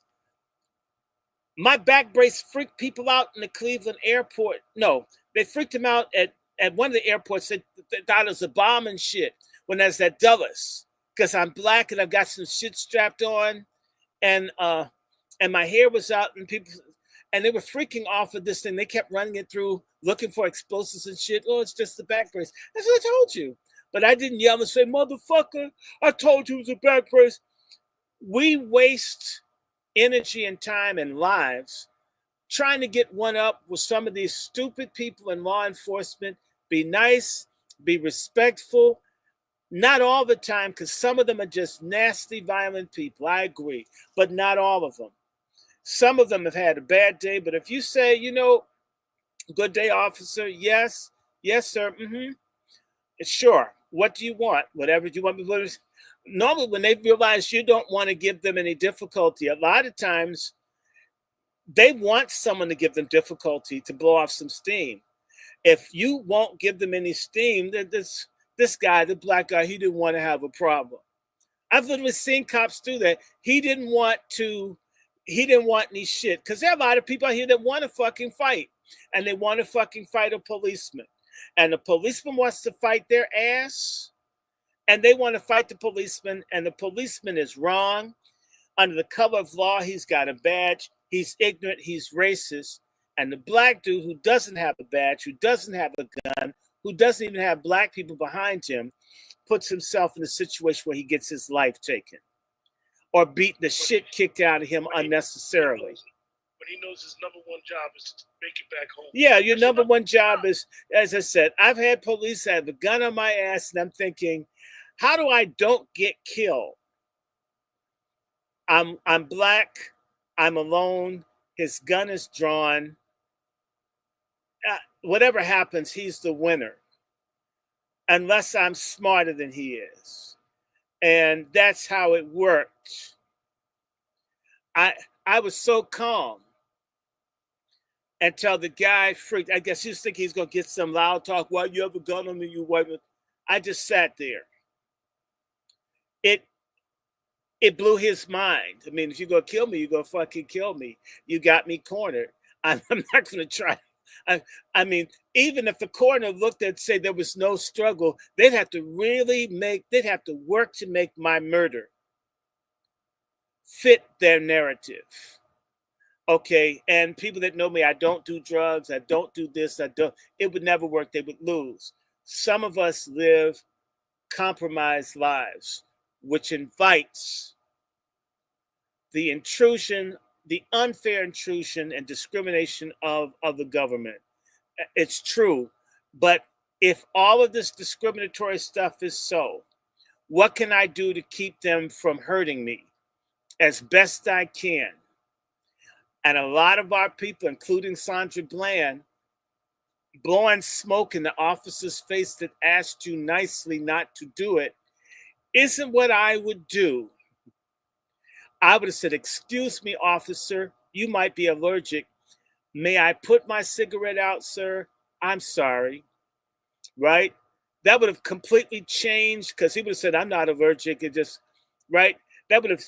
My back brace freaked people out in the Cleveland airport. No, they freaked them out at one of the airports. They thought it was a bomb and shit when I was at Dulles, because I'm black and I've got some shit strapped on, and my hair was out, and they were freaking off of this thing. They kept running it through, looking for explosives and shit. Oh, it's just the back brace. That's what I told you. But I didn't yell and say, motherfucker, I told you it was a back brace. We waste energy and time and lives trying to get one up with some of these stupid people in law enforcement. Be nice, be respectful. Not all the time, because some of them are just nasty, violent people. I agree, but not all of them. Some of them have had a bad day, but if you say, good day, officer, yes, sir, sure. What do you want? Whatever you want. Normally, when they realize you don't want to give them any difficulty, a lot of times they want someone to give them difficulty to blow off some steam. If you won't give them any steam, then this guy, the black guy, he didn't want to have a problem. I've literally seen cops do that. He didn't want any shit, because there are a lot of people out here that want to fucking fight, and they want to fucking fight a policeman, and the policeman wants to fight their ass, and they want to fight the policeman, and the policeman is wrong. Under the cover of law, he's got a badge. He's ignorant. He's racist. And the black dude who doesn't have a badge, who doesn't have a gun, who doesn't even have black people behind him, puts himself in a situation where he gets his life taken or beat the shit kicked out of him unnecessarily. When he knows his number one job is to make it back home. Yeah, your number one job is, as I said, I've had police have a gun on my ass, and I'm thinking, how do I don't get killed? I'm black. I'm alone. His gun is drawn. Whatever happens, he's the winner, unless I'm smarter than he is. And that's how it worked. I was so calm until the guy freaked. I guess he was thinking he's going to get some loud talk. Why you have a gun on me, you white man? I just sat there. It blew his mind. I mean, if you're going to kill me, you're going to fucking kill me. You got me cornered. I'm not going to try. I mean, even if the coroner looked at, say there was no struggle, they'd have to work to make my murder fit their narrative. Okay, and people that know me, I don't do drugs, I don't do this, it would never work, they would lose. Some of us live compromised lives, which invites the intrusion, the unfair intrusion and discrimination of the government. It's true, but if all of this discriminatory stuff is so, what can I do to keep them from hurting me as best I can? And a lot of our people, including Sandra Bland, blowing smoke in the officer's face that asked you nicely not to do it, isn't what I would do. I would have said, excuse me, officer, you might be allergic. May I put my cigarette out, sir? I'm sorry, right? That would have completely changed because he would have said, I'm not allergic. It just, right? That would have,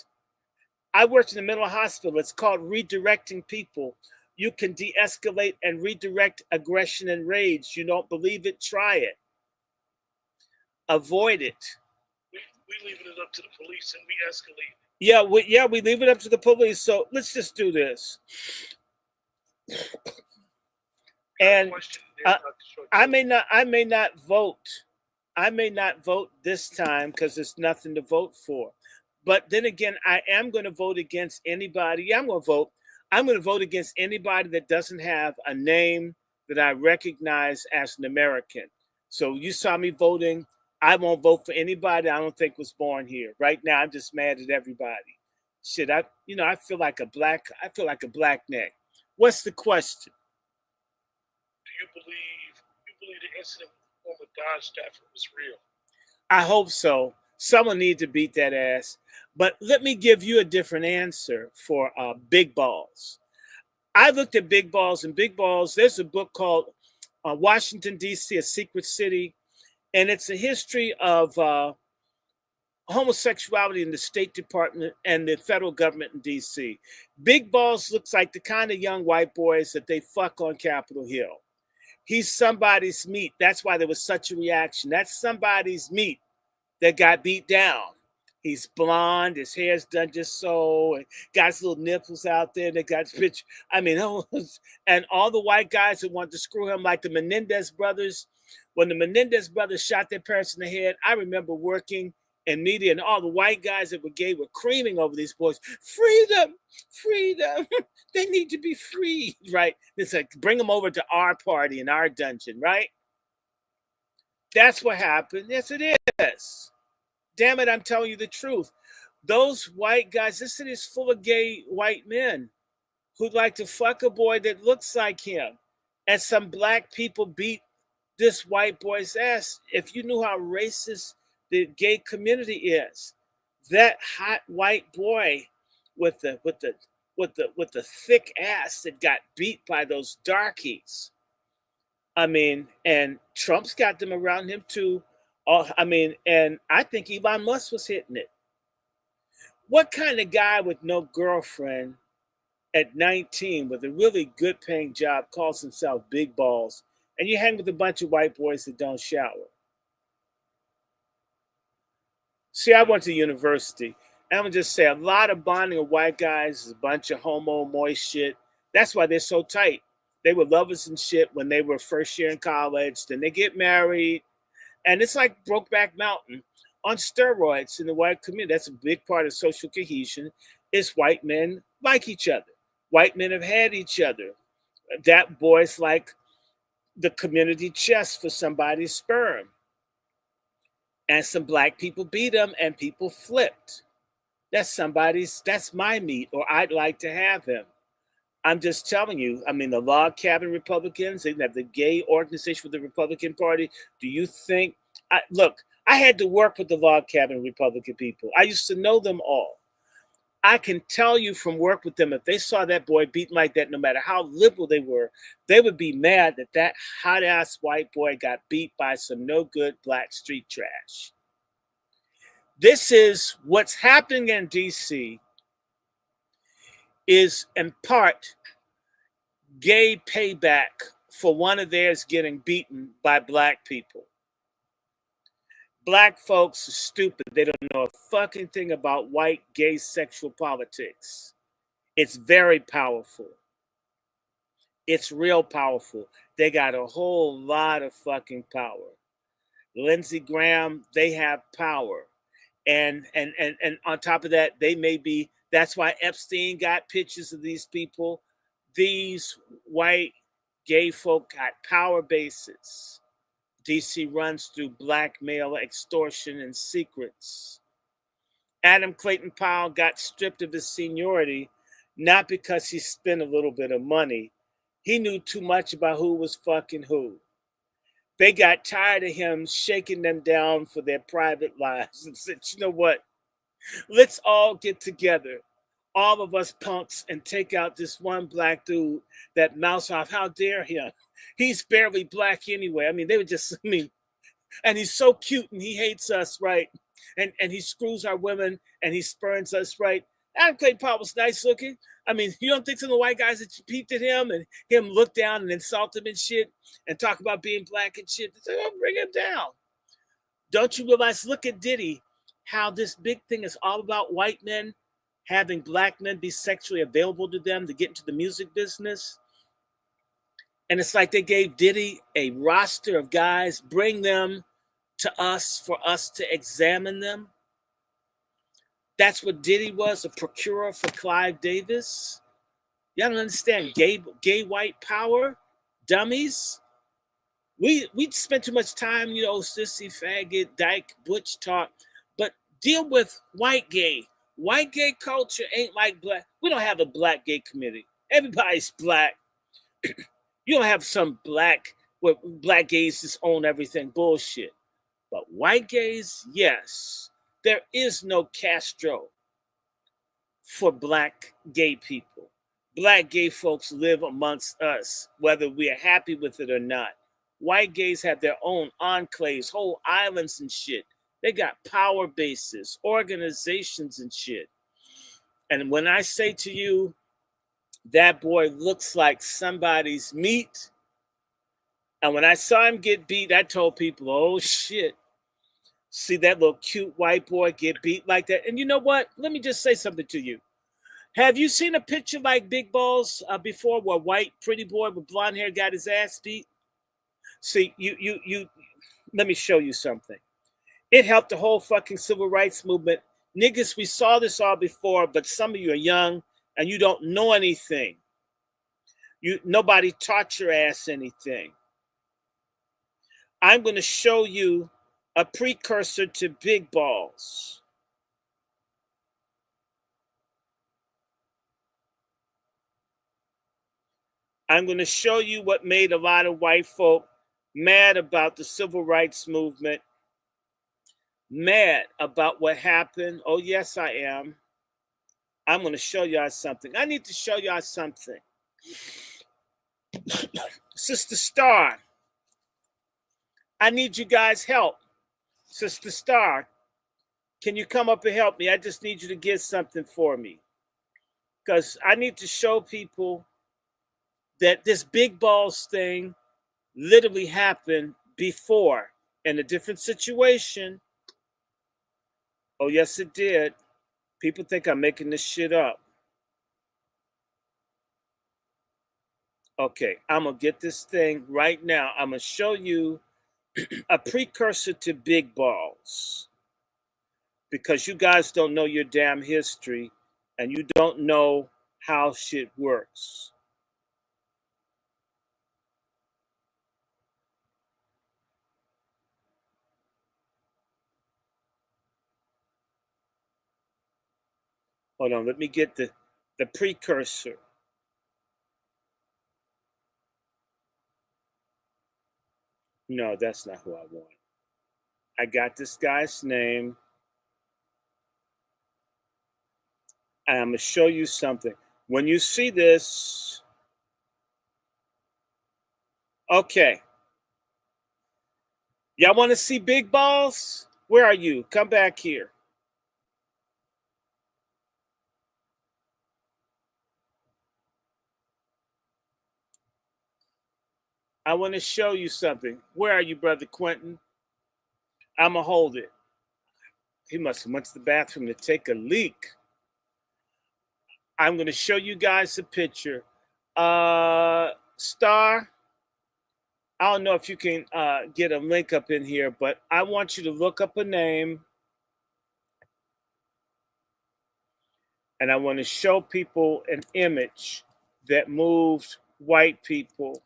I worked in a mental hospital. It's called redirecting people. You can de escalate and redirect aggression and rage. You don't believe it? Try it. Avoid it. We leaving it up to the police and we escalate. Yeah, we leave it up to the police. So let's just do this. And I may not vote. I may not vote this time because there's nothing to vote for. But then again, I am going to vote against anybody. Yeah, I'm going to vote. I'm going to vote against anybody that doesn't have a name that I recognize as an American. So you saw me voting. I won't vote for anybody I don't think was born here. Right now, I'm just mad at everybody. Shit, I feel like a black neck. What's the question? Do you believe the incident with former Dodge staffer was real? I hope so. Someone needs to beat that ass. But let me give you a different answer for big balls. I looked at big balls, and big balls, there's a book called Washington, D.C., A Secret City. And it's a history of homosexuality in the State Department and the federal government in D.C. Big balls looks like the kind of young white boys that they fuck on Capitol Hill. He's somebody's meat. That's why there was such a reaction. That's somebody's meat that got beat down. He's blonde, his hair's done just so, and got his little nipples out there. They got his picture. I mean, and all the white guys who wanted to screw him, like the Menendez brothers. When the Menendez brothers shot their parents in the head, I remember working in media, and all the white guys that were gay were creaming over these boys. Freedom, freedom. They need to be freed, right? It's like, bring them over to our party in our dungeon, right? That's what happened. Yes, it is. Damn it, I'm telling you the truth. Those white guys, this city is full of gay white men who'd like to fuck a boy that looks like him. And some black people beat this white boy's ass. If you knew how racist the gay community is, that hot white boy with the thick ass that got beat by those darkies. I mean, and Trump's got them around him too. And I think Elon Musk was hitting it. What kind of guy with no girlfriend at 19 with a really good paying job calls himself big balls, and you hang with a bunch of white boys that don't shower? See, I went to university, and I'm gonna just say a lot of bonding of white guys is a bunch of homo moist shit. That's why they're so tight. They were lovers and shit when they were first year in college. Then they get married. And it's like Brokeback Mountain on steroids in the white community. That's a big part of social cohesion, is white men like each other. White men have had each other. That boy's like the community chest for somebody's sperm. And some black people beat him and people flipped. That's my meat, or I'd like to have him. I'm just telling you, I mean, the log cabin Republicans, they have the gay organization with the Republican Party. Do you think, look, I had to work with the log cabin Republican people. I used to know them all. I can tell you from work with them, if they saw that boy beaten like that, no matter how liberal they were, they would be mad that that hot ass white boy got beat by some no good black street trash. This is what's happening in DC is in part gay payback for one of theirs getting beaten by black people. Black folks are stupid. They don't know a fucking thing about white gay sexual politics. It's very powerful. It's real powerful. They got a whole lot of fucking power. Lindsey Graham, they have power. And on top of that, they may be, that's why Epstein got pictures of these people. These white gay folk got power bases. DC runs through blackmail, extortion, and secrets. Adam Clayton Powell got stripped of his seniority, not because he spent a little bit of money. He knew too much about who was fucking who. They got tired of him shaking them down for their private lives and said, you know what? Let's all get together, all of us punks, and take out this one black dude that mouths off. How dare him? He's barely black anyway. I mean, they were just, And he's so cute and he hates us, right? And he screws our women and he spurns us, right? Adam Clayton Powell was nice looking. I mean, you don't think some of the white guys that peeped at him and him look down and insult him and shit and talk about being black and shit? They say, oh, bring him down. Don't you realize, look at Diddy, how this big thing is all about white men having black men be sexually available to them to get into the music business? And it's like they gave Diddy a roster of guys, bring them to us for us to examine them. That's what Diddy was, a procurer for Clive Davis. Y'all don't understand gay white power, dummies. We spend too much time, sissy, faggot, dyke, butch talk, but deal with white gay. White gay culture ain't like black. We don't have a black gay community. Everybody's black. You don't have some black where black gays just own everything. Bullshit. But white gays, yes. There is no Castro for black gay people. Black gay folks live amongst us, whether we are happy with it or not. White gays have their own enclaves, whole islands and shit. They got power bases, organizations and shit. And when I say to you, that boy looks like somebody's meat, and when I saw him get beat, I told people, oh shit, see that little cute white boy get beat like that? And you know what? Let me just say something to you. Have you seen a picture like Big Balls before, where white pretty boy with blonde hair got his ass beat? See, you. Let me show you something. It helped the whole fucking civil rights movement. Niggas, we saw this all before, but some of you are young and you don't know anything. Nobody taught your ass anything. I'm going to show you a precursor to Big Balls. I'm going to show you what made a lot of white folk mad about the civil rights movement, mad about what happened. Oh, yes, I am. I'm going to show y'all something. I need to show y'all something. Sister Star, I need you guys' help. Sister Star, can you come up and help me? I just need you to get something for me, because I need to show people that this Big Balls thing literally happened before in a different situation. Oh, yes, it did. People think I'm making this shit up. Okay, I'm going to get this thing right now. I'm going to show you a precursor to Big Balls, because you guys don't know your damn history and you don't know how shit works. Hold on, let me get the precursor. No, that's not who I want. I got this guy's name. And I'm going to show you something. When you see this, okay. Y'all want to see Big Balls? Where are you? Come back here. I want to show you something. Where are you, Brother Quentin? I'm going to hold it. He must have went to the bathroom to take a leak. I'm going to show you guys a picture. Star, I don't know if you can get a link up in here, but I want you to look up a name. And I want to show people an image that moved white people.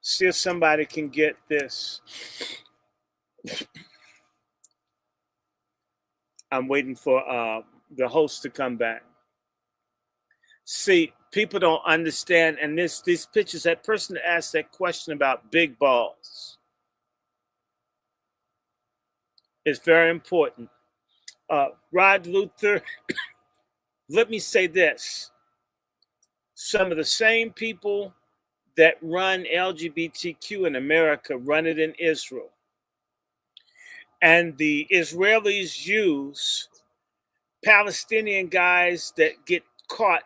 See if somebody can get this. I'm waiting for the host to come back. See, people don't understand, and these pictures, that person that asked that question about Big Balls is very important. Rod Luther, let me say this. Some of the same people that run LGBTQ in America run it in Israel. And the Israelis use Palestinian guys that get caught,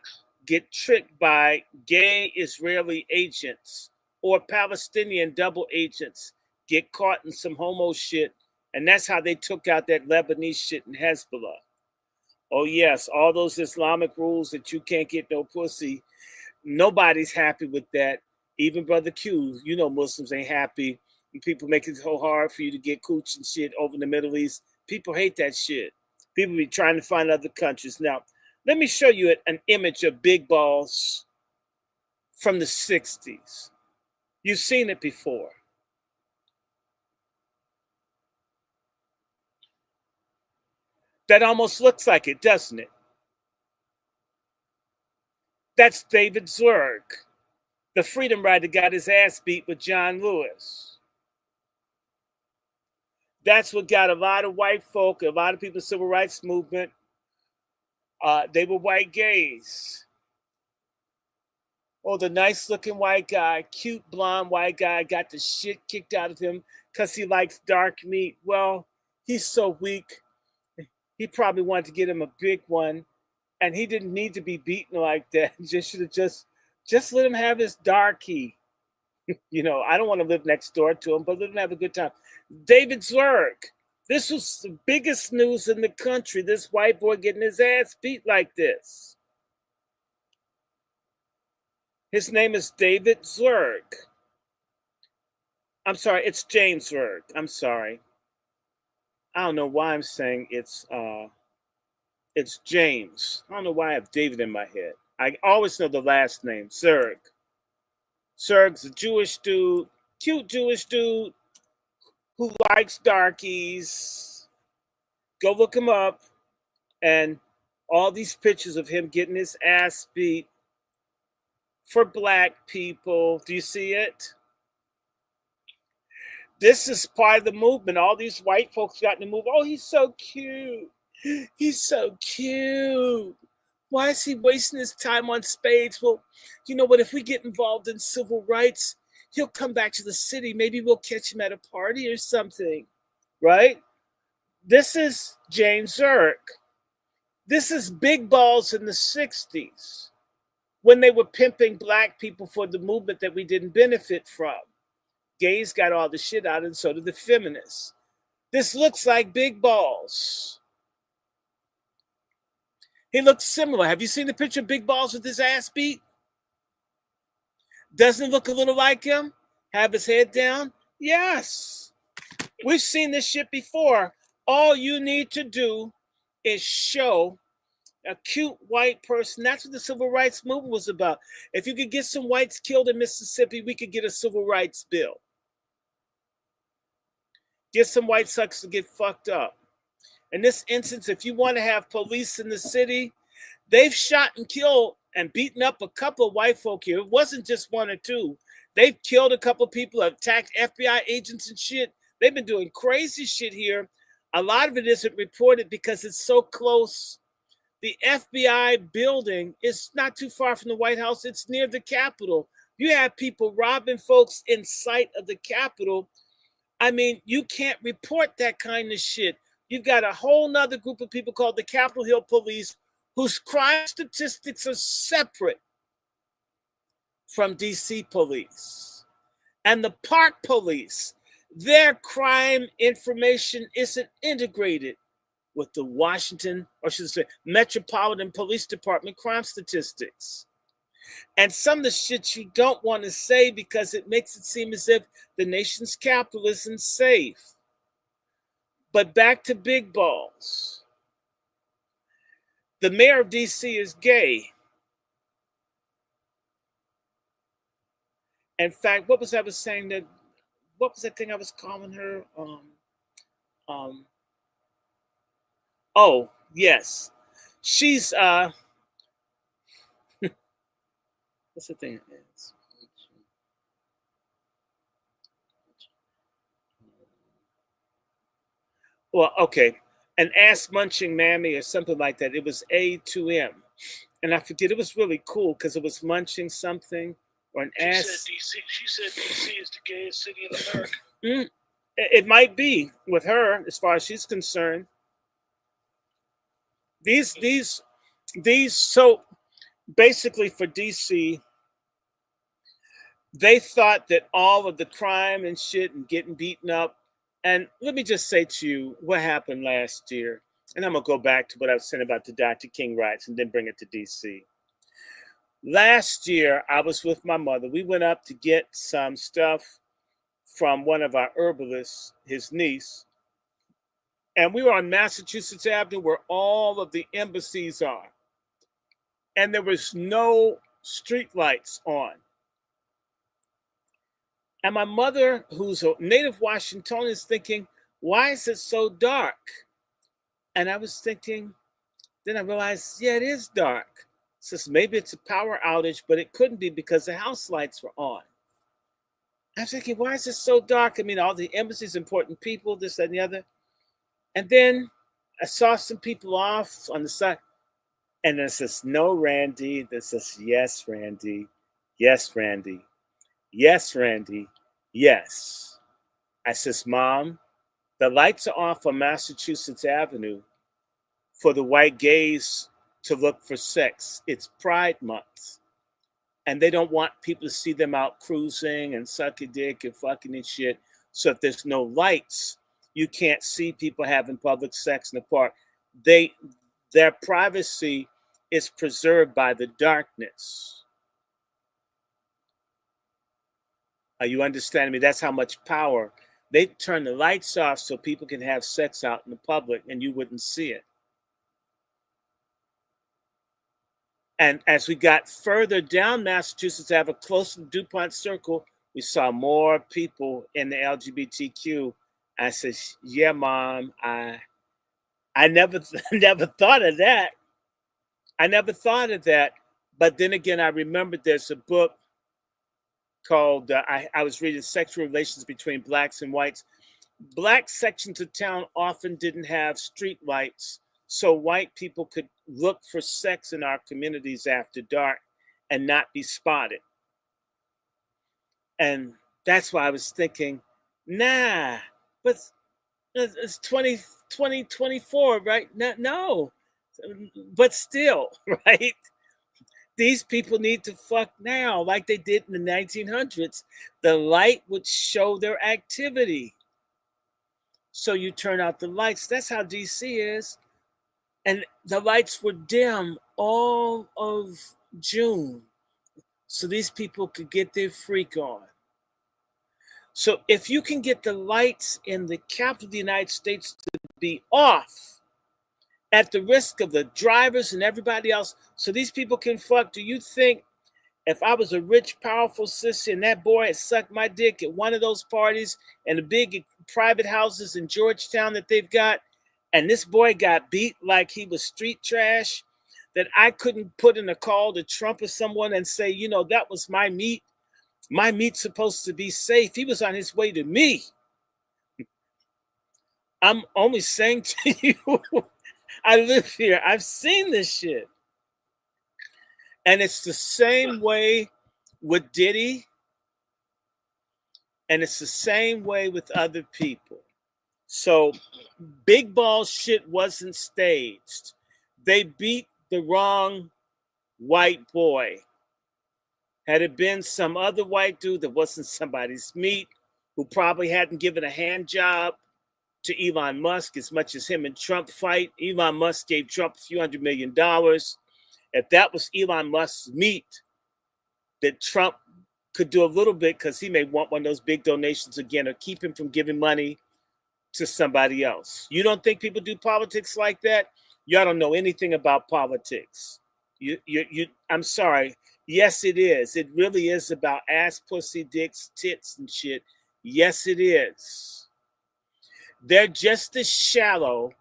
get tricked by gay Israeli agents or Palestinian double agents, get caught in some homo shit. And that's how they took out that Lebanese shit in Hezbollah. Oh, yes, all those Islamic rules that you can't get no pussy. Nobody's happy with that. Even Brother Q, you know, Muslims ain't happy. And people make it so hard for you to get cooch and shit over in the Middle East. People hate that shit. People be trying to find other countries. Now, let me show you an image of big balls from the 60s. You've seen it before. That almost looks like it, doesn't it? That's David Zwerg, the freedom rider got his ass beat with John Lewis. That's what got a lot of white folk, a lot of people in the civil rights movement. They were white gays. Oh, the nice looking white guy, cute blonde white guy, got the shit kicked out of him because he likes dark meat. Well, he's so weak. He probably wanted to get him a big one, and he didn't need to be beaten like that. He just should have just let him have his darkie. You know, I don't want to live next door to him, but let him have a good time. David Zwerg. This was the biggest news in the country. This white boy getting his ass beat like this. His name is David Zwerg. I'm sorry, it's James Zwerg. I'm sorry. I don't know why I'm saying it's James. I don't know why I have David in my head. I always know the last name, Zwerg. Zwerg's a Jewish dude, cute Jewish dude who likes darkies. Go look him up. And all these pictures of him getting his ass beat for black people. Do you see it? This is part of the movement. All these white folks got in the move. Oh, he's so cute. He's so cute. Why is he wasting his time on spades? Well, you know what? If we get involved in civil rights, he'll come back to the city. Maybe we'll catch him at a party or something, right? This is James Zwerg. This is big balls in the 60s when they were pimping black people for the movement that we didn't benefit from. Gays got all the shit out, and so did the feminists. This looks like big balls. He looks similar. Have you seen the picture of big balls with his ass beat? Doesn't it look a little like him? Have his head down? Yes. We've seen this shit before. All you need to do is show a cute white person. That's what the civil rights movement was about. If you could get some whites killed in Mississippi, we could get a civil rights bill. Get some white suckers to get fucked up. In this instance, if you want to have police in the city, they've shot and killed and beaten up a couple of white folk here. It wasn't just one or two. They've killed a couple of people, attacked FBI agents and shit. They've been doing crazy shit here. A lot of it isn't reported because it's so close. The FBI building is not too far from the White House. It's near the Capitol. You have people robbing folks in sight of the Capitol. I mean, you can't report that kind of shit. You've got a whole nother group of people called the Capitol Hill Police whose crime statistics are separate from DC police. And the Park Police, their crime information isn't integrated with the Washington, or should I say, Metropolitan Police Department crime statistics. And some of the shit you don't want to say because it makes it seem as if the nation's capital isn't safe. But back to big balls. The mayor of DC is gay. In fact, what was that thing I was calling her? Oh, yes. She's what's the thing? Well, okay. An ass munching mammy or something like that. It was A2M. and I forget, it was really cool because it was munching something or an ass. She said DC is the gayest city in America. It might be with her as far as she's concerned. These so basically for DC, they thought that all of the crime and shit and getting beaten up. And let me just say to you what happened last year. And I'm going to go back to what I was saying about the Dr. King riots and then bring it to DC. Last year, I was with my mother. We went up to get some stuff from one of our herbalists, his niece. And we were on Massachusetts Avenue where all of the embassies are. And there was no street lights on. And my mother, who's a native Washingtonian, is thinking, why is it so dark? And I was thinking, then I realized, yeah, it is dark. Says maybe it's a power outage, but it couldn't be because the house lights were on. I'm thinking, why is it so dark? I mean, all the embassies, important people, this, that, and the other. And then I saw some people off on the side. And it says, no, Randy. This says, yes, Randy. Yes, Randy. Yes, Randy. Yes. I says, Mom, the lights are off on Massachusetts Avenue for the white gays to look for sex. It's Pride Month. And they don't want people to see them out cruising and sucking dick and fucking and shit. So if there's no lights, you can't see people having public sex in the park. Their privacy is preserved by the darkness. Are you understanding me? That's how much power. They turn the lights off so people can have sex out in the public and you wouldn't see it. And as we got further down Massachusetts Avenue, close to the DuPont Circle, we saw more people in the LGBTQ. I said, yeah, Mom, I never thought of that. I never thought of that. But then again, I remembered there's a book called, I was reading Sexual Relations Between Blacks and Whites. Black sections of town often didn't have street lights, so white people could look for sex in our communities after dark and not be spotted. And that's why I was thinking, nah, but it's 2024, right? No, but still, right? These people need to fuck now like they did in the 1900s. The light would show their activity. So you turn out the lights. That's how DC is. And the lights were dim all of June. So these people could get their freak on. So if you can get the lights in the capital of the United States to be off at the risk of the drivers and everybody else, so these people can fuck, do you think if I was a rich, powerful sissy and that boy had sucked my dick at one of those parties and the big private houses in Georgetown that they've got, and this boy got beat like he was street trash, that I couldn't put in a call to Trump or someone and say, you know, that was my meat. My meat's supposed to be safe. He was on his way to me. I'm only saying to you, I live here. I've seen this shit. And it's the same way with Diddy. And it's the same way with other people. So big ball shit wasn't staged. They beat the wrong white boy. Had it been some other white dude that wasn't somebody's meat, who probably hadn't given a hand job to Elon Musk as much as him and Trump fight. Elon Musk gave Trump a few $100 million. If that was Elon Musk's meat, that Trump could do a little bit because he may want one of those big donations again or keep him from giving money to somebody else. You don't think people do politics like that? Y'all don't know anything about politics. I'm sorry. Yes, it is. It really is about ass, pussy, dicks, tits, and shit. Yes, it is. They're just as shallow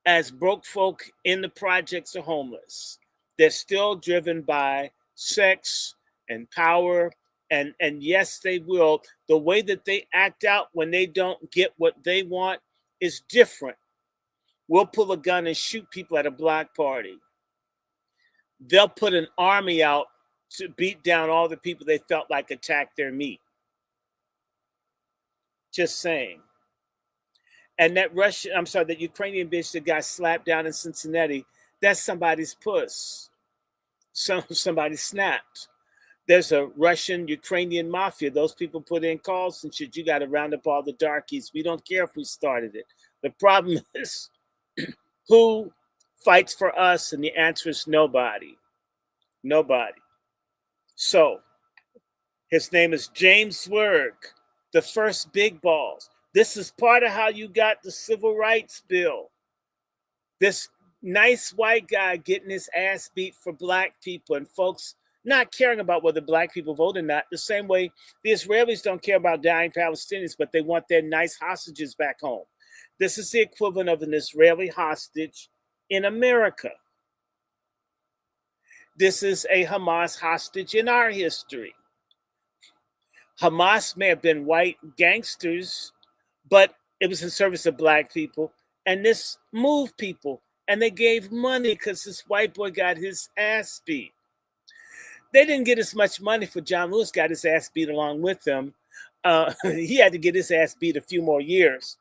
as broke folk in the projects are homeless. They're still driven by sex and power. And yes, they will. The way that they act out when they don't get what they want is different. We'll pull a gun and shoot people at a block party. they'll put an army out to beat down all the people they felt like attacked their meat. Just saying. And that that Ukrainian bitch that got slapped down in Cincinnati, that's somebody's puss. Somebody snapped. There's a Russian Ukrainian mafia. Those people put in calls and shit. You got to round up all the darkies. We don't care if we started it. The problem is who fights for us, and the answer is nobody. Nobody. So his name is James Swerg, the first big balls. This is part of how you got the Civil Rights Bill. This nice white guy getting his ass beat for black people and folks not caring about whether black people vote or not. The same way the Israelis don't care about dying Palestinians, but they want their nice hostages back home. This is the equivalent of an Israeli hostage in America. This is a Hamas hostage in our history. Hamas may have been white gangsters, but it was in service of black people. And this moved people. And they gave money because this white boy got his ass beat. They didn't get as much money for John Lewis got his ass beat along with them. He had to get his ass beat a few more years.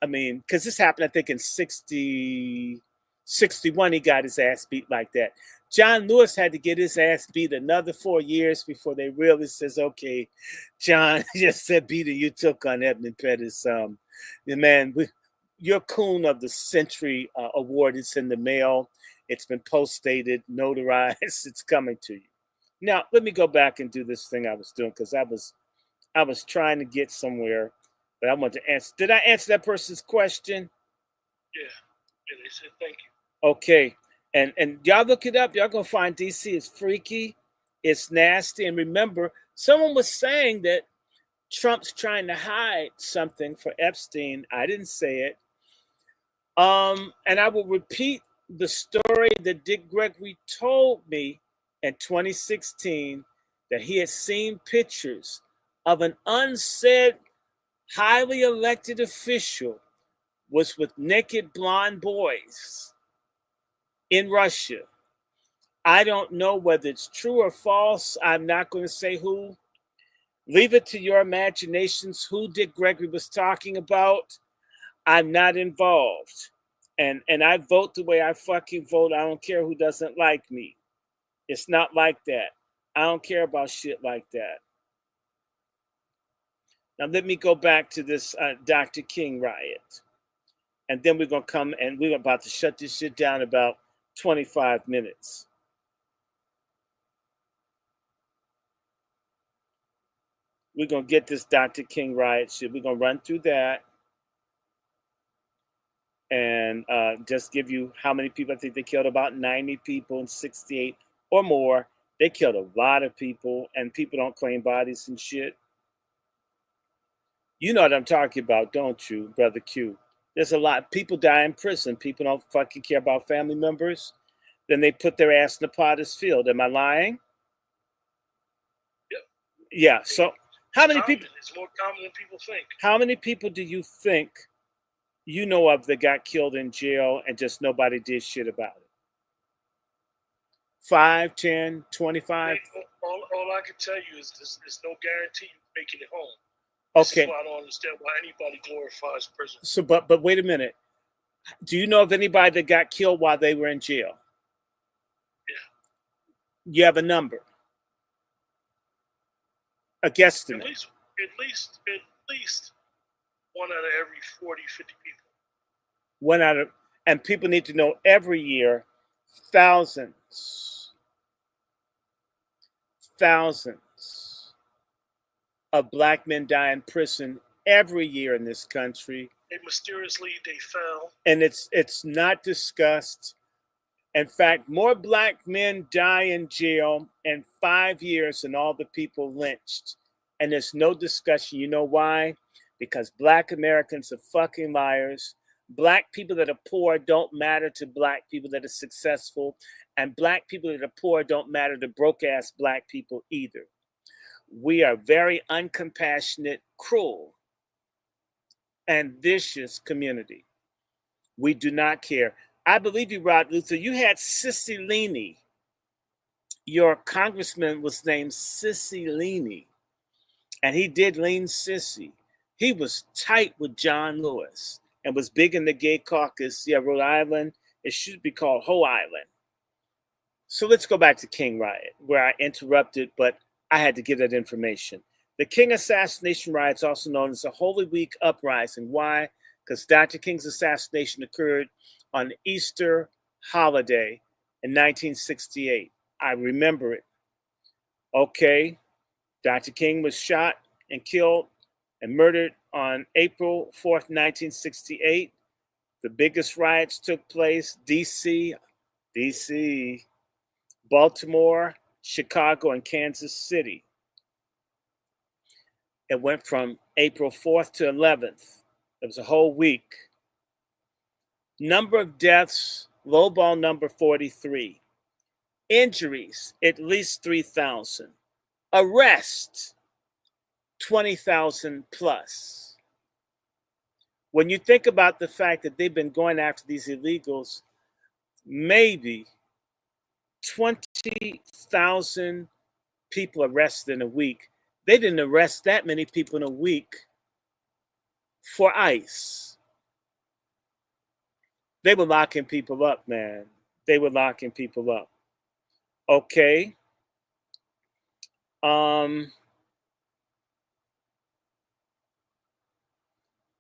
I mean, because this happened, I think, in 61, he got his ass beat like that. John Lewis had to get his ass beat another 4 years before they really says, okay, John, just said beat you took on Edmund Pettis. Man, your Coon of the Century award is in the mail. It's been post-dated, notarized. It's coming to you. Now, let me go back and do this thing I was doing because I was trying to get somewhere, but I want to answer. Did I answer that person's question? Yeah. And they said thank you. Okay. And y'all look it up. Y'all gonna find DC is freaky, it's nasty. And remember, someone was saying that Trump's trying to hide something for Epstein. I didn't say it. And I will repeat the story that Dick Gregory told me in 2016 that he had seen pictures of an unsaid, highly elected official was with naked blonde boys in Russia. I don't know whether it's true or false. I'm not going to say who. Leave it to your imaginations who Dick Gregory was talking about. I'm not involved. And I vote the way I fucking vote. I don't care who doesn't like me. It's not like that. I don't care about shit like that. Now let me go back to this Dr. King riot. And then we're going to come and we're about to shut this shit down in about 25 minutes. We're going to get this Dr. King riot shit. We're going to run through that. And just give you how many people. I think they killed about 90 people in 68 or more. They killed a lot of people, and people don't claim bodies and shit. You know what I'm talking about, don't you, Brother Q? There's a lot. People die in prison. People don't fucking care about family members. Then they put their ass in the potter's field. Am I lying? Yep. Yeah. So how many people? It's more common than people think. How many people do you think you know of that got killed in jail and just nobody did shit about it? 5, 10, 25? All I can tell you is there's no guarantee you making it home. Okay. This is why I don't understand why anybody glorifies prison. So, but wait a minute. Do you know of anybody that got killed while they were in jail? Yeah. You have a number? A guesstimate? At least one out of every 40, 50 people. One out of, and people need to know every year, thousands of black men die in prison every year in this country. And mysteriously they fell. And it's not discussed. In fact, more black men die in jail in 5 years than all the people lynched. And there's no discussion. You know why? Because black Americans are fucking liars. Black people that are poor don't matter to black people that are successful. And black people that are poor don't matter to broke-ass black people either. We are very uncompassionate, cruel, and vicious community. We do not care. I believe you, Rod Luther. You had Cicilline your congressman was named Cicilline, and he did lean sissy. He was tight with John Lewis and was big in the gay caucus. Yeah, Rhode Island. It should be called Hoe Island. So let's go back to King Riot, where I interrupted, but I had to give that information. The King assassination riots, also known as the Holy Week uprising. Why? Because Dr. King's assassination occurred on Easter holiday in 1968. I remember it. Okay, Dr. King was shot and killed and murdered on April 4th, 1968. The biggest riots took place DC, Baltimore, Chicago, and Kansas City. It went from April 4th to 11th. It was a whole week. Number of deaths, lowball number 43. Injuries, at least 3,000. Arrests, 20,000 plus. When you think about the fact that they've been going after these illegals, maybe 20,000 people arrested in a week. They didn't arrest that many people in a week for ICE. They were locking people up, man. They were locking people up. Okay.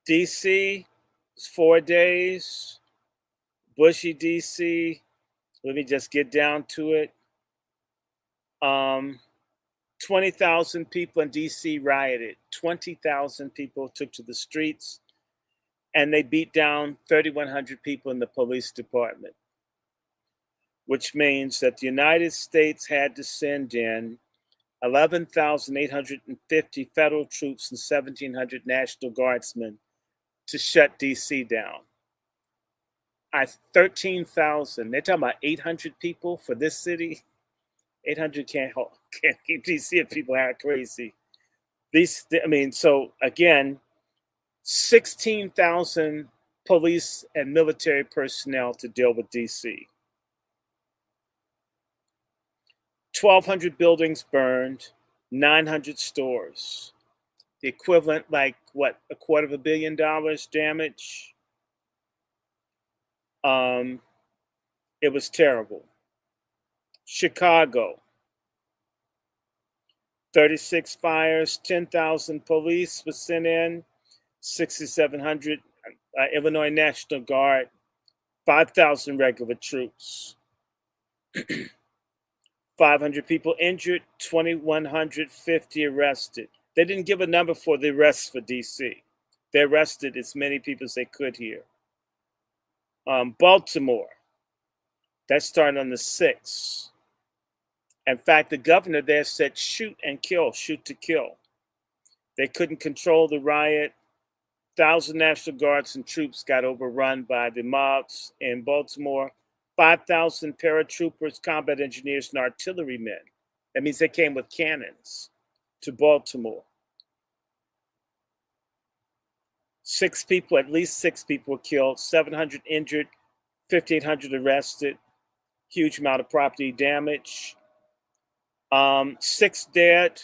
DC, it's 4 days. Bushy DC. Let me just get down to it. 20,000 people in DC rioted. 20,000 people took to the streets, and they beat down 3,100 people in the police department, which means that the United States had to send in 11,850 federal troops and 1,700 National Guardsmen to shut DC down. 13,000. They're talking about 800 people for this city. 800 can't keep DC if people are crazy. So again, 16,000 police and military personnel to deal with DC. 1,200 buildings burned, 900 stores. The equivalent, like what, $250 million damage? It was terrible. Chicago, 36 fires, 10,000 police was sent in, 6,700 Illinois National Guard, 5,000 regular troops. 500 people injured, 2,150 arrested. They didn't give a number for the arrests for DC. They arrested as many people as they could here. Baltimore, that started on the 6th. In fact, the governor there said shoot and kill, shoot to kill. They couldn't control the riot. 1,000 National Guards and troops got overrun by the mobs in Baltimore. 5,000 paratroopers, combat engineers, and artillerymen. That means they came with cannons to Baltimore. At least six people were killed, 700 injured, 1,500 arrested, huge amount of property damage. 6 dead,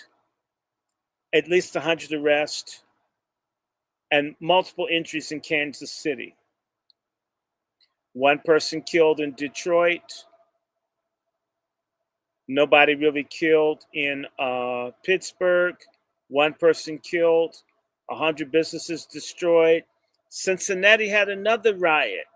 at least 100 arrests, and multiple injuries in Kansas City. 1 person killed in Detroit. Nobody really killed in Pittsburgh. 1 person killed. 100 businesses destroyed. Cincinnati had another riot.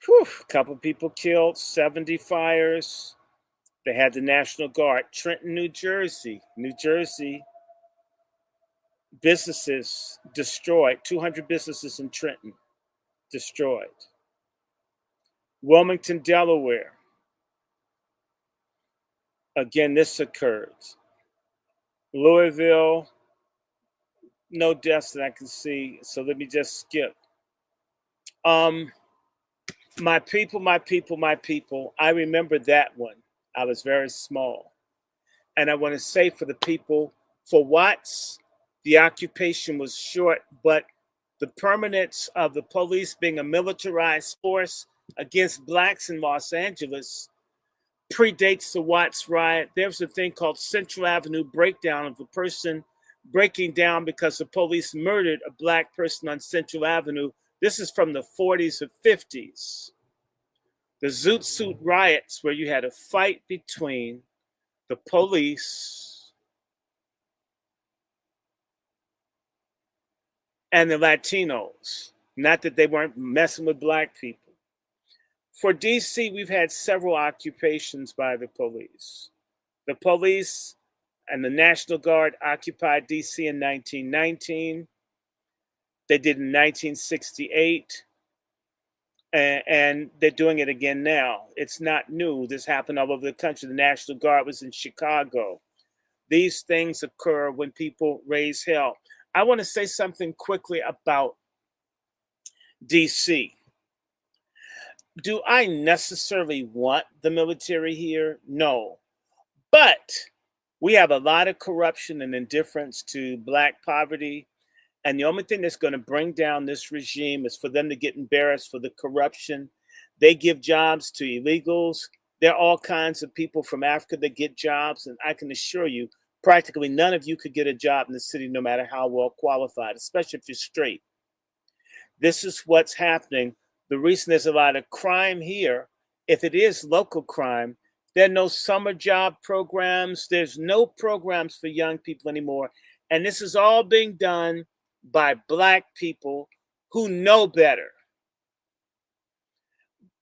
A couple people killed, 70 fires. They had the National Guard. Trenton, New Jersey, businesses destroyed. 200 businesses in Trenton destroyed. Wilmington, Delaware. Again, this occurred. Louisville, no deaths that I can see, so let me just skip. My people. I remember that one. I was very small. And I want to say for the people, for Watts, the occupation was short, but the permanence of the police being a militarized force against blacks in Los Angeles predates the Watts riot. There was a thing called Central Avenue breakdown of a person breaking down because the police murdered a black person on Central Avenue. This is from the 40s or 50s. The Zoot Suit riots, where you had a fight between the police and the Latinos. Not that they weren't messing with black people. For DC, we've had several occupations by the police. The police and the National Guard occupied DC in 1919. They did in 1968. And they're doing it again now. It's not new. This happened all over the country. The National Guard was in Chicago. These things occur when people raise hell. I want to say something quickly about DC. Do I necessarily want the military here? No. But we have a lot of corruption and indifference to black poverty. And the only thing that's going to bring down this regime is for them to get embarrassed for the corruption. They give jobs to illegals. There are all kinds of people from Africa that get jobs. And I can assure you, practically none of you could get a job in the city, no matter how well qualified, especially if you're straight. This is what's happening. The reason there's a lot of crime here, if it is local crime, there are no summer job programs. There's no programs for young people anymore. And this is all being done by black people who know better.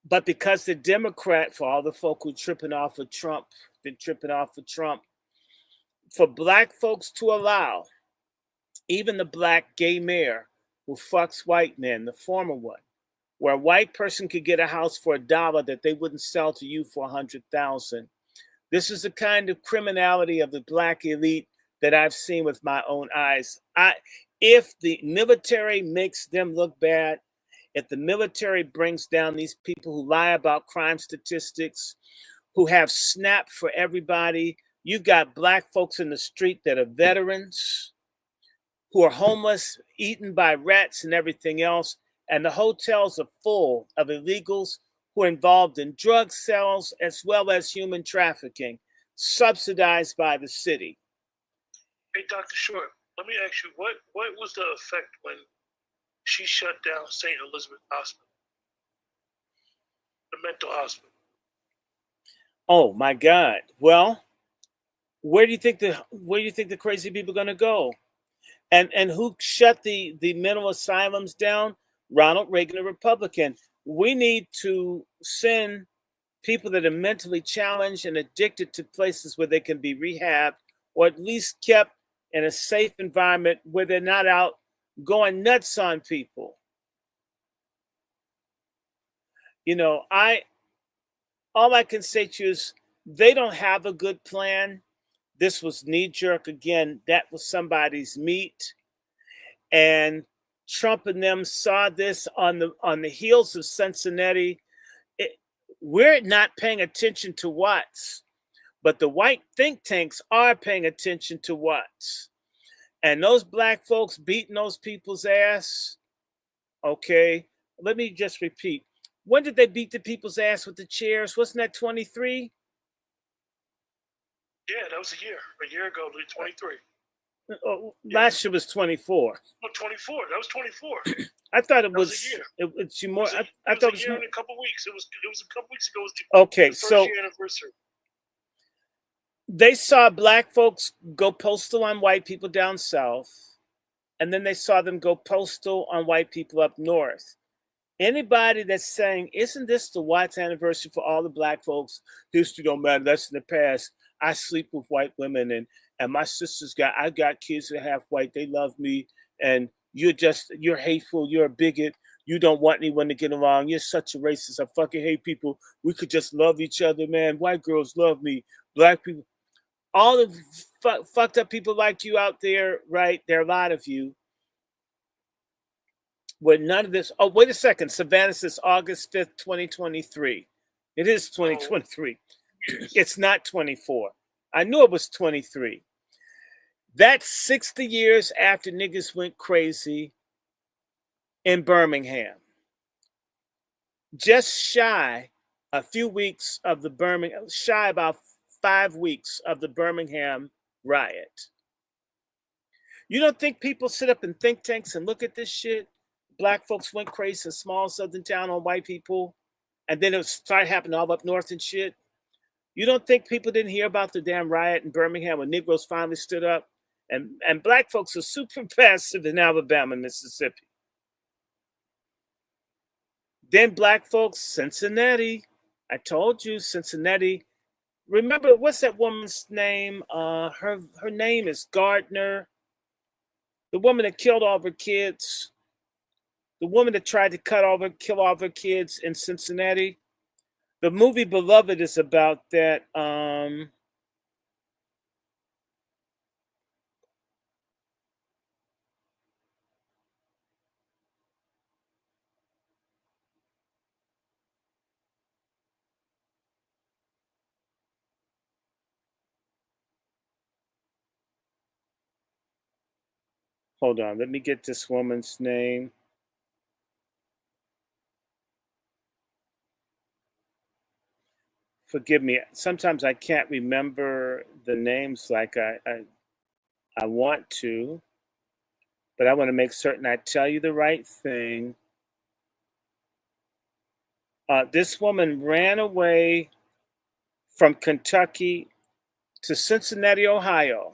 But because the Democrat, for all the folk who tripping off of Trump, for black folks to allow even the black gay mayor who fucks white men, the former one, where a white person could get a house for $1 that they wouldn't sell to you for 100,000. This is the kind of criminality of the black elite that I've seen with my own eyes. If the military makes them look bad, if the military brings down these people who lie about crime statistics, who have SNAP for everybody, you've got black folks in the street that are veterans, who are homeless, eaten by rats and everything else, and the hotels are full of illegals who are involved in drug sales as well as human trafficking, subsidized by the city. Hey, Dr. Short, let me ask you, what was the effect when she shut down St. Elizabeth Hospital, the mental hospital? Oh my God! Well, where do you think the crazy people are going to go? And who shut the mental asylums down? Ronald Reagan, a Republican. We need to send people that are mentally challenged and addicted to places where they can be rehabbed, or at least kept in a safe environment where they're not out going nuts on people. You know, all I can say to you is they don't have a good plan. This was knee-jerk again. That was somebody's meat. And Trump and them saw this on the heels of Cincinnati. We're not paying attention to Watts, but the white think tanks are paying attention to Watts. And those black folks beating those people's ass, okay, let me just repeat. When did they beat the people's ass with the chairs? Wasn't that 23? Yeah, that was a year ago, 23. Last year was 24. No, 24. That was 24. I thought it That was. was a year. It's more. It I was thought a it was year more. and a couple weeks. It was a couple weeks ago. It was Okay, the first so year anniversary. they saw black folks go postal on white people down south, and then they saw them go postal on white people up north. Anybody that's saying, isn't this the Watts anniversary for all the black folks? History don't matter. That's in the past. I sleep with white women, and my sisters I got kids that are half white. They love me, and you're hateful. You're a bigot. You don't want anyone to get along. You're such a racist. I fucking hate people. We could just love each other, man. White girls love me. Black people. All the fucked up people like you out there, right? There are a lot of you. With none of this. Oh, wait a second. Savannah says August 5th, 2023. It is 2023. It's not 24. I knew it was 23. That's 60 years after niggas went crazy. in Birmingham. Just shy a few weeks of the Birmingham, shy about 5 weeks of the Birmingham riot. You don't think people sit up in think tanks and look at this shit? Black folks went crazy in small southern town on white people, and then it started happening all up north and shit. You don't think people didn't hear about the damn riot in Birmingham when Negroes finally stood up? And black folks are super passive in Alabama and Mississippi. Then black folks, Cincinnati. I told you, Cincinnati. Remember, what's that woman's name? Her name is Gardner. The woman that killed all of her kids. The woman that tried to kill all of her kids in Cincinnati. The movie Beloved is about that. Hold on, let me get this woman's name. Forgive me. Sometimes I can't remember the names like I want to, but I want to make certain I tell you the right thing. This woman ran away from Kentucky to Cincinnati, Ohio.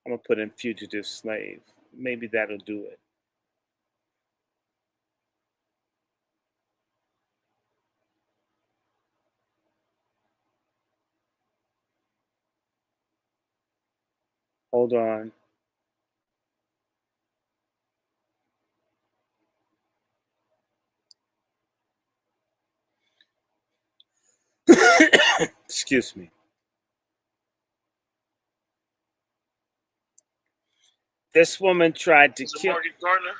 I'm going to put in fugitive slave. Maybe that'll do it. Hold on. Excuse me. This woman tried to kill. Margaret Gardner?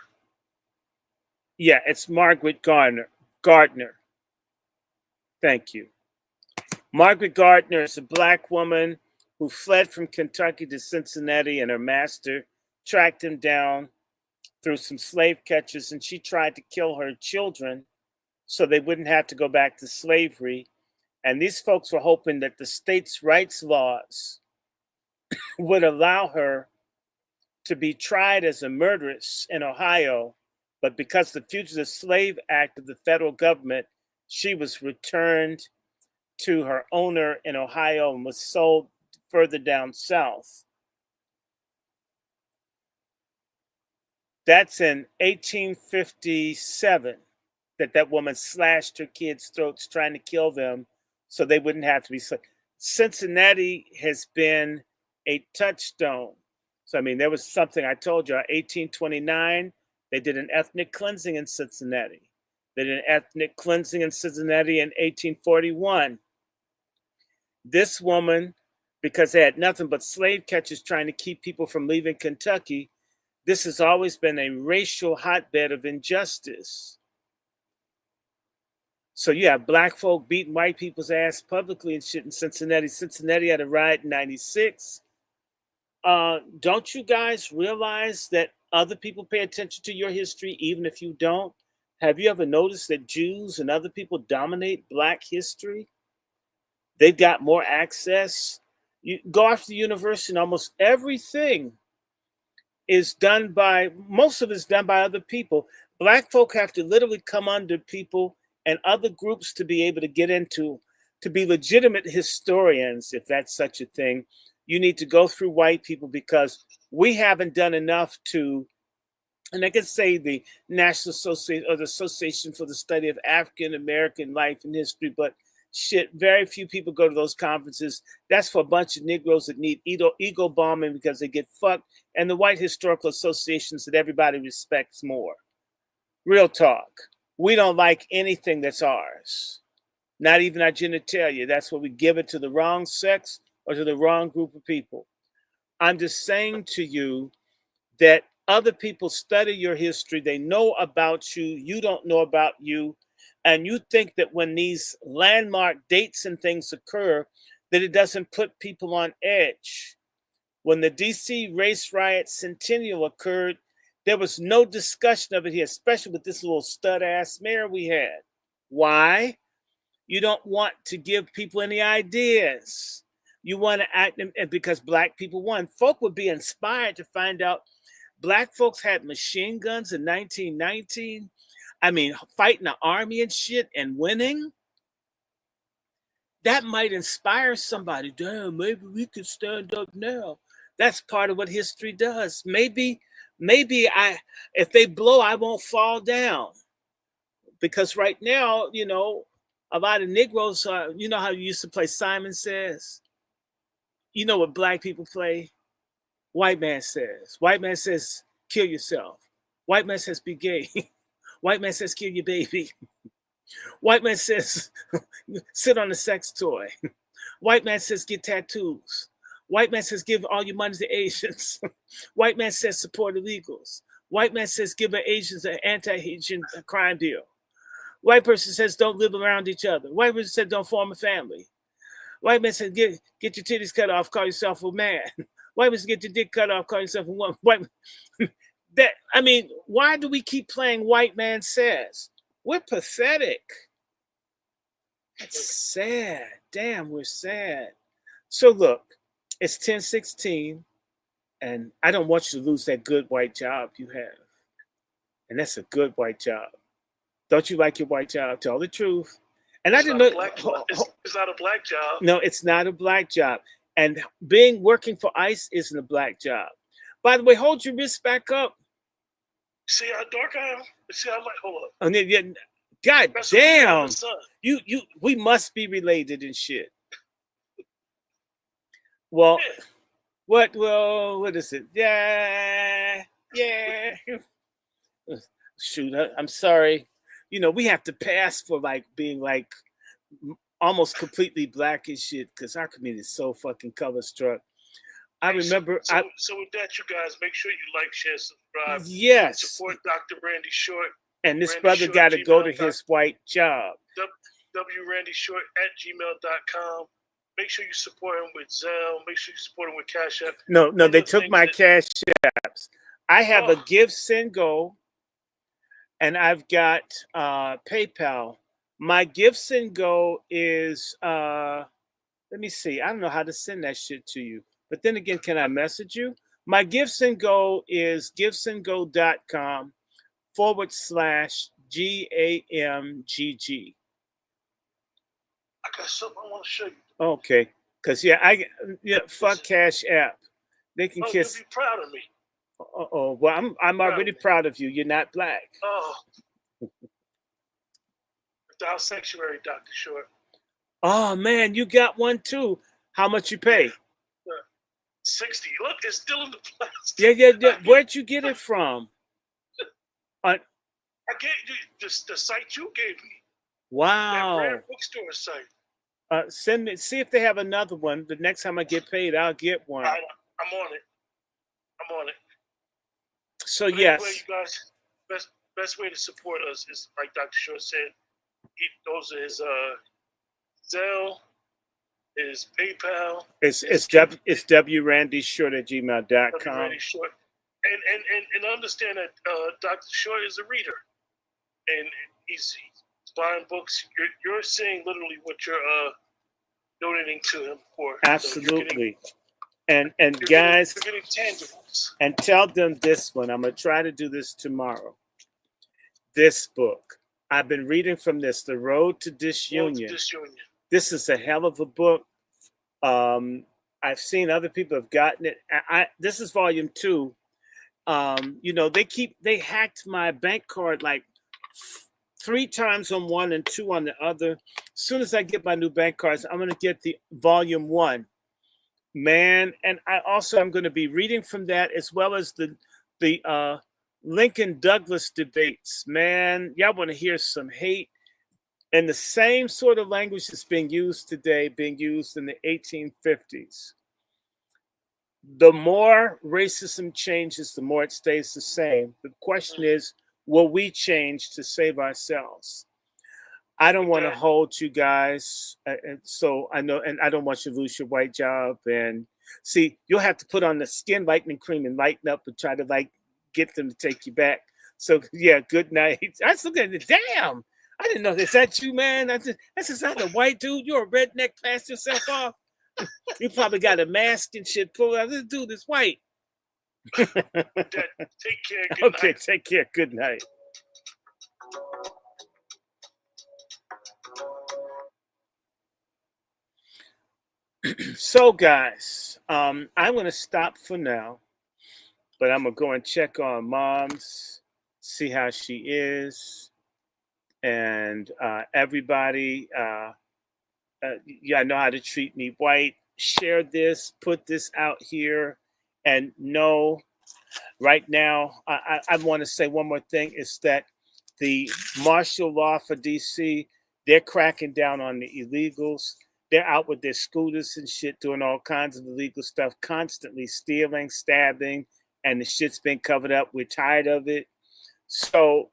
Yeah, it's Margaret Gardner. Thank you. Margaret Gardner is a black woman who fled from Kentucky to Cincinnati, and her master tracked him down through some slave catchers, and she tried to kill her children so they wouldn't have to go back to slavery. And these folks were hoping that the states' rights laws would allow her to be tried as a murderess in Ohio, but because the Fugitive Slave Act of the federal government, she was returned to her owner in Ohio and was sold further down south. That's in 1857 that woman slashed her kids' throats trying to kill them so they wouldn't have to be slaves. Cincinnati has been a touchstone. So, I mean, there was something I told you, 1829, they did an ethnic cleansing in Cincinnati. They did an ethnic cleansing in Cincinnati in 1841. This woman, because they had nothing but slave catchers trying to keep people from leaving Kentucky, this has always been a racial hotbed of injustice. So you have black folk beating white people's ass publicly and shit in Cincinnati. Cincinnati had a riot in 96. Don't you guys realize that other people pay attention to your history, even if you don't? Have you ever noticed that Jews and other people dominate black history? They've got more access. You go after the university and almost everything is done by, most of it's done by other people. Black folk have to literally come under people and other groups to be able to get into, to be legitimate historians, if that's such a thing. You need to go through white people because we haven't done enough to, and I can say the National Association or the Association for the Study of African American Life and History, but shit, very few people go to those conferences. That's for a bunch of Negroes that need ego bombing because they get fucked, and the white historical associations that everybody respects more. Real talk. We don't like anything that's ours. Not even our genitalia. That's what we give it to the wrong sex or to the wrong group of people. I'm just saying to you that other people study your history. They know about you. You don't know about you. And you think that when these landmark dates and things occur, that it doesn't put people on edge. When the DC race riot centennial occurred, there was no discussion of it here, especially with this little stud ass mayor we had. Why? You don't want to give people any ideas. You want to act, and because black people won, folk would be inspired to find out black folks had machine guns in 1919. I mean, fighting the army and shit and winning. That might inspire somebody. Damn, maybe we could stand up now. That's part of what history does. Maybe if they blow, I won't fall down. Because right now, a lot of Negroes are, you know how you used to play Simon Says? You know what black people play? White man says. White man says, kill yourself. White man says, be gay. White man says, kill your baby. White man says, sit on a sex toy. White man says, get tattoos. White man says, give all your money to Asians. White man says, support illegals. White man says, give Asians an anti-Asian crime deal. White person says, don't live around each other. White person says, don't form a family. White man says, get your titties cut off, call yourself a man. White person get your dick cut off, call yourself a woman. Why do we keep playing white man says? We're pathetic. It's sad. Damn, we're sad. So look, it's 10:16, and I don't want you to lose that good white job you have. And that's a good white job. Don't you like your white job? Tell the truth. And It's I didn't not know. it's not a black job. No, it's not a black job. And working for ICE isn't a black job. By the way, hold your wrist back up. See how dark I am? See how light? Hold up. And then, God That's damn. the sun. We must be related and shit. Well, Yeah. what is it? Yeah. Shoot, I'm sorry. We have to pass for being almost completely black and shit because our community is so fucking color struck. I remember. So with that, you guys make sure you like, share, subscribe. Yes. Support Dr. Randy Short. And this Randy brother Short, got to go to gmail.com. his white job. wrandyshort@gmail.com. Make sure you support him with Zelle. Make sure you support him with Cash App. No, they took my Cash Apps. I have a Give, Send, Go, and I've got PayPal. My Give, Send, Go is, let me see. I don't know how to send that shit to you. But then again, can I message you? My Give, Send, Go is givesendgo.com/GAMGG. I got something I want to show you. Okay. Because, fuck Cash App. They can kiss. You'll be proud of me. Oh, well, I'm already proud of you. You're not black. Oh. Without Sanctuary, Dr. Short. Oh, man, you got one, too. How much you pay? 60. Look, it's still in the plastic. Yeah. Where'd you get it from? I gave you the site you gave me. Wow. That rare bookstore site. Send me. See if they have another one. The next time I get paid, I'll get one. I'm on it. So but yes. Anyway, you guys, best way to support us is like Dr. Short said. Those are his Zelle, his PayPal. It's wrandyshort@gmail.com. Randy Short. And understand that Dr. Short is a reader, and he's buying books. You're seeing literally what you're donating to him for. Absolutely. So and you're guys, getting tangibles. And tell them this one. I'm gonna try to do this tomorrow. This book. I've been reading from this, The Road to Disunion. This is a hell of a book. I've seen other people have gotten it. This is volume 2. They hacked my bank card like 3 times on one and 2 on the other. As soon as I get my new bank cards, I'm gonna get the volume 1. Man, and I'm going to be reading from that as well as the Lincoln Douglas debates. Man, y'all want to hear some hate and the same sort of language that's being used today, being used in the 1850s. The more racism changes, the more it stays the same. The question is, will we change to save ourselves? I don't want to Okay. hold you guys, and so I know, and I don't want you to lose your white job. And see, you'll have to put on the skin lightening cream and lighten up and try to like get them to take you back. So yeah, good night. I was looking at it. Damn, I didn't know. Is that you, man? That's just not a white dude. You're a redneck. Pass yourself off. You probably got a mask and shit. Pull out. This dude is white. Take care. Good Okay, night. take care. Good night. So, guys, I'm going to stop for now, but I'm going to go and check on Mom's, see how she is. And everybody, y'all know how to treat me white. Share this, put this out here. And no, right now, I want to say one more thing is that the martial law for DC, they're cracking down on the illegals. They're out with their scooters and shit, doing all kinds of illegal stuff, constantly stealing, stabbing, and the shit's been covered up. We're tired of it. So,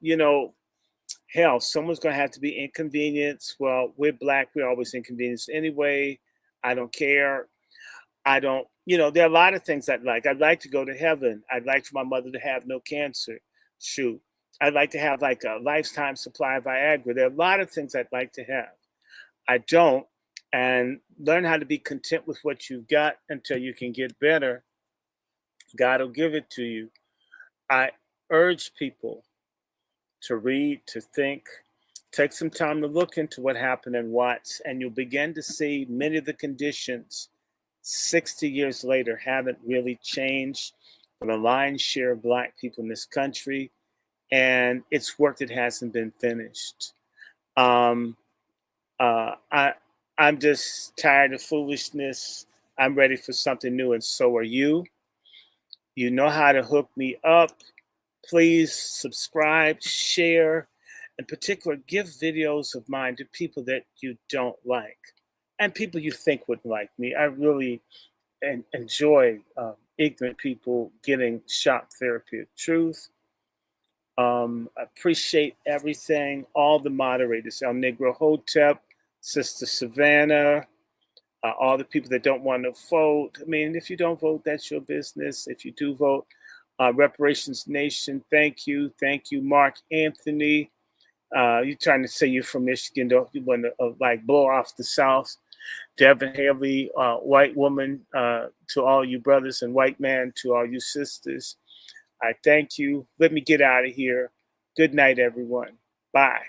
hell, someone's going to have to be inconvenienced. Well, we're black. We're always inconvenienced anyway. I don't care. I don't, there are a lot of things I'd like. I'd like to go to heaven. I'd like for my mother to have no cancer. Shoot. I'd like to have like a lifetime supply of Viagra. There are a lot of things I'd like to have. I don't. And learn how to be content with what you've got until you can get better. God will give it to you. I urge people to read, to think, take some time to look into what happened in Watts, and you'll begin to see many of the conditions 60 years later haven't really changed for the lion's share of black people in this country, and it's work that hasn't been finished. Um, I'm just tired of foolishness. I'm ready for something new, and so are you. You know how to hook me up. Please subscribe, share, in particular, give videos of mine to people that you don't like and people you think would like me. I really enjoy ignorant people getting shock therapy of truth. Appreciate everything, all the moderators, El Negro Hotep, Sister Savannah, all the people that don't want to vote. I mean, if you don't vote, that's your business. If you do vote, Reparations Nation, thank you. Thank you, Mark Anthony. You're trying to say you're from Michigan, though. You want to like blow off the South. Devin Haley, white woman, to all you brothers, and white man to all you sisters. I thank you. Let me get out of here. Good night, everyone. Bye.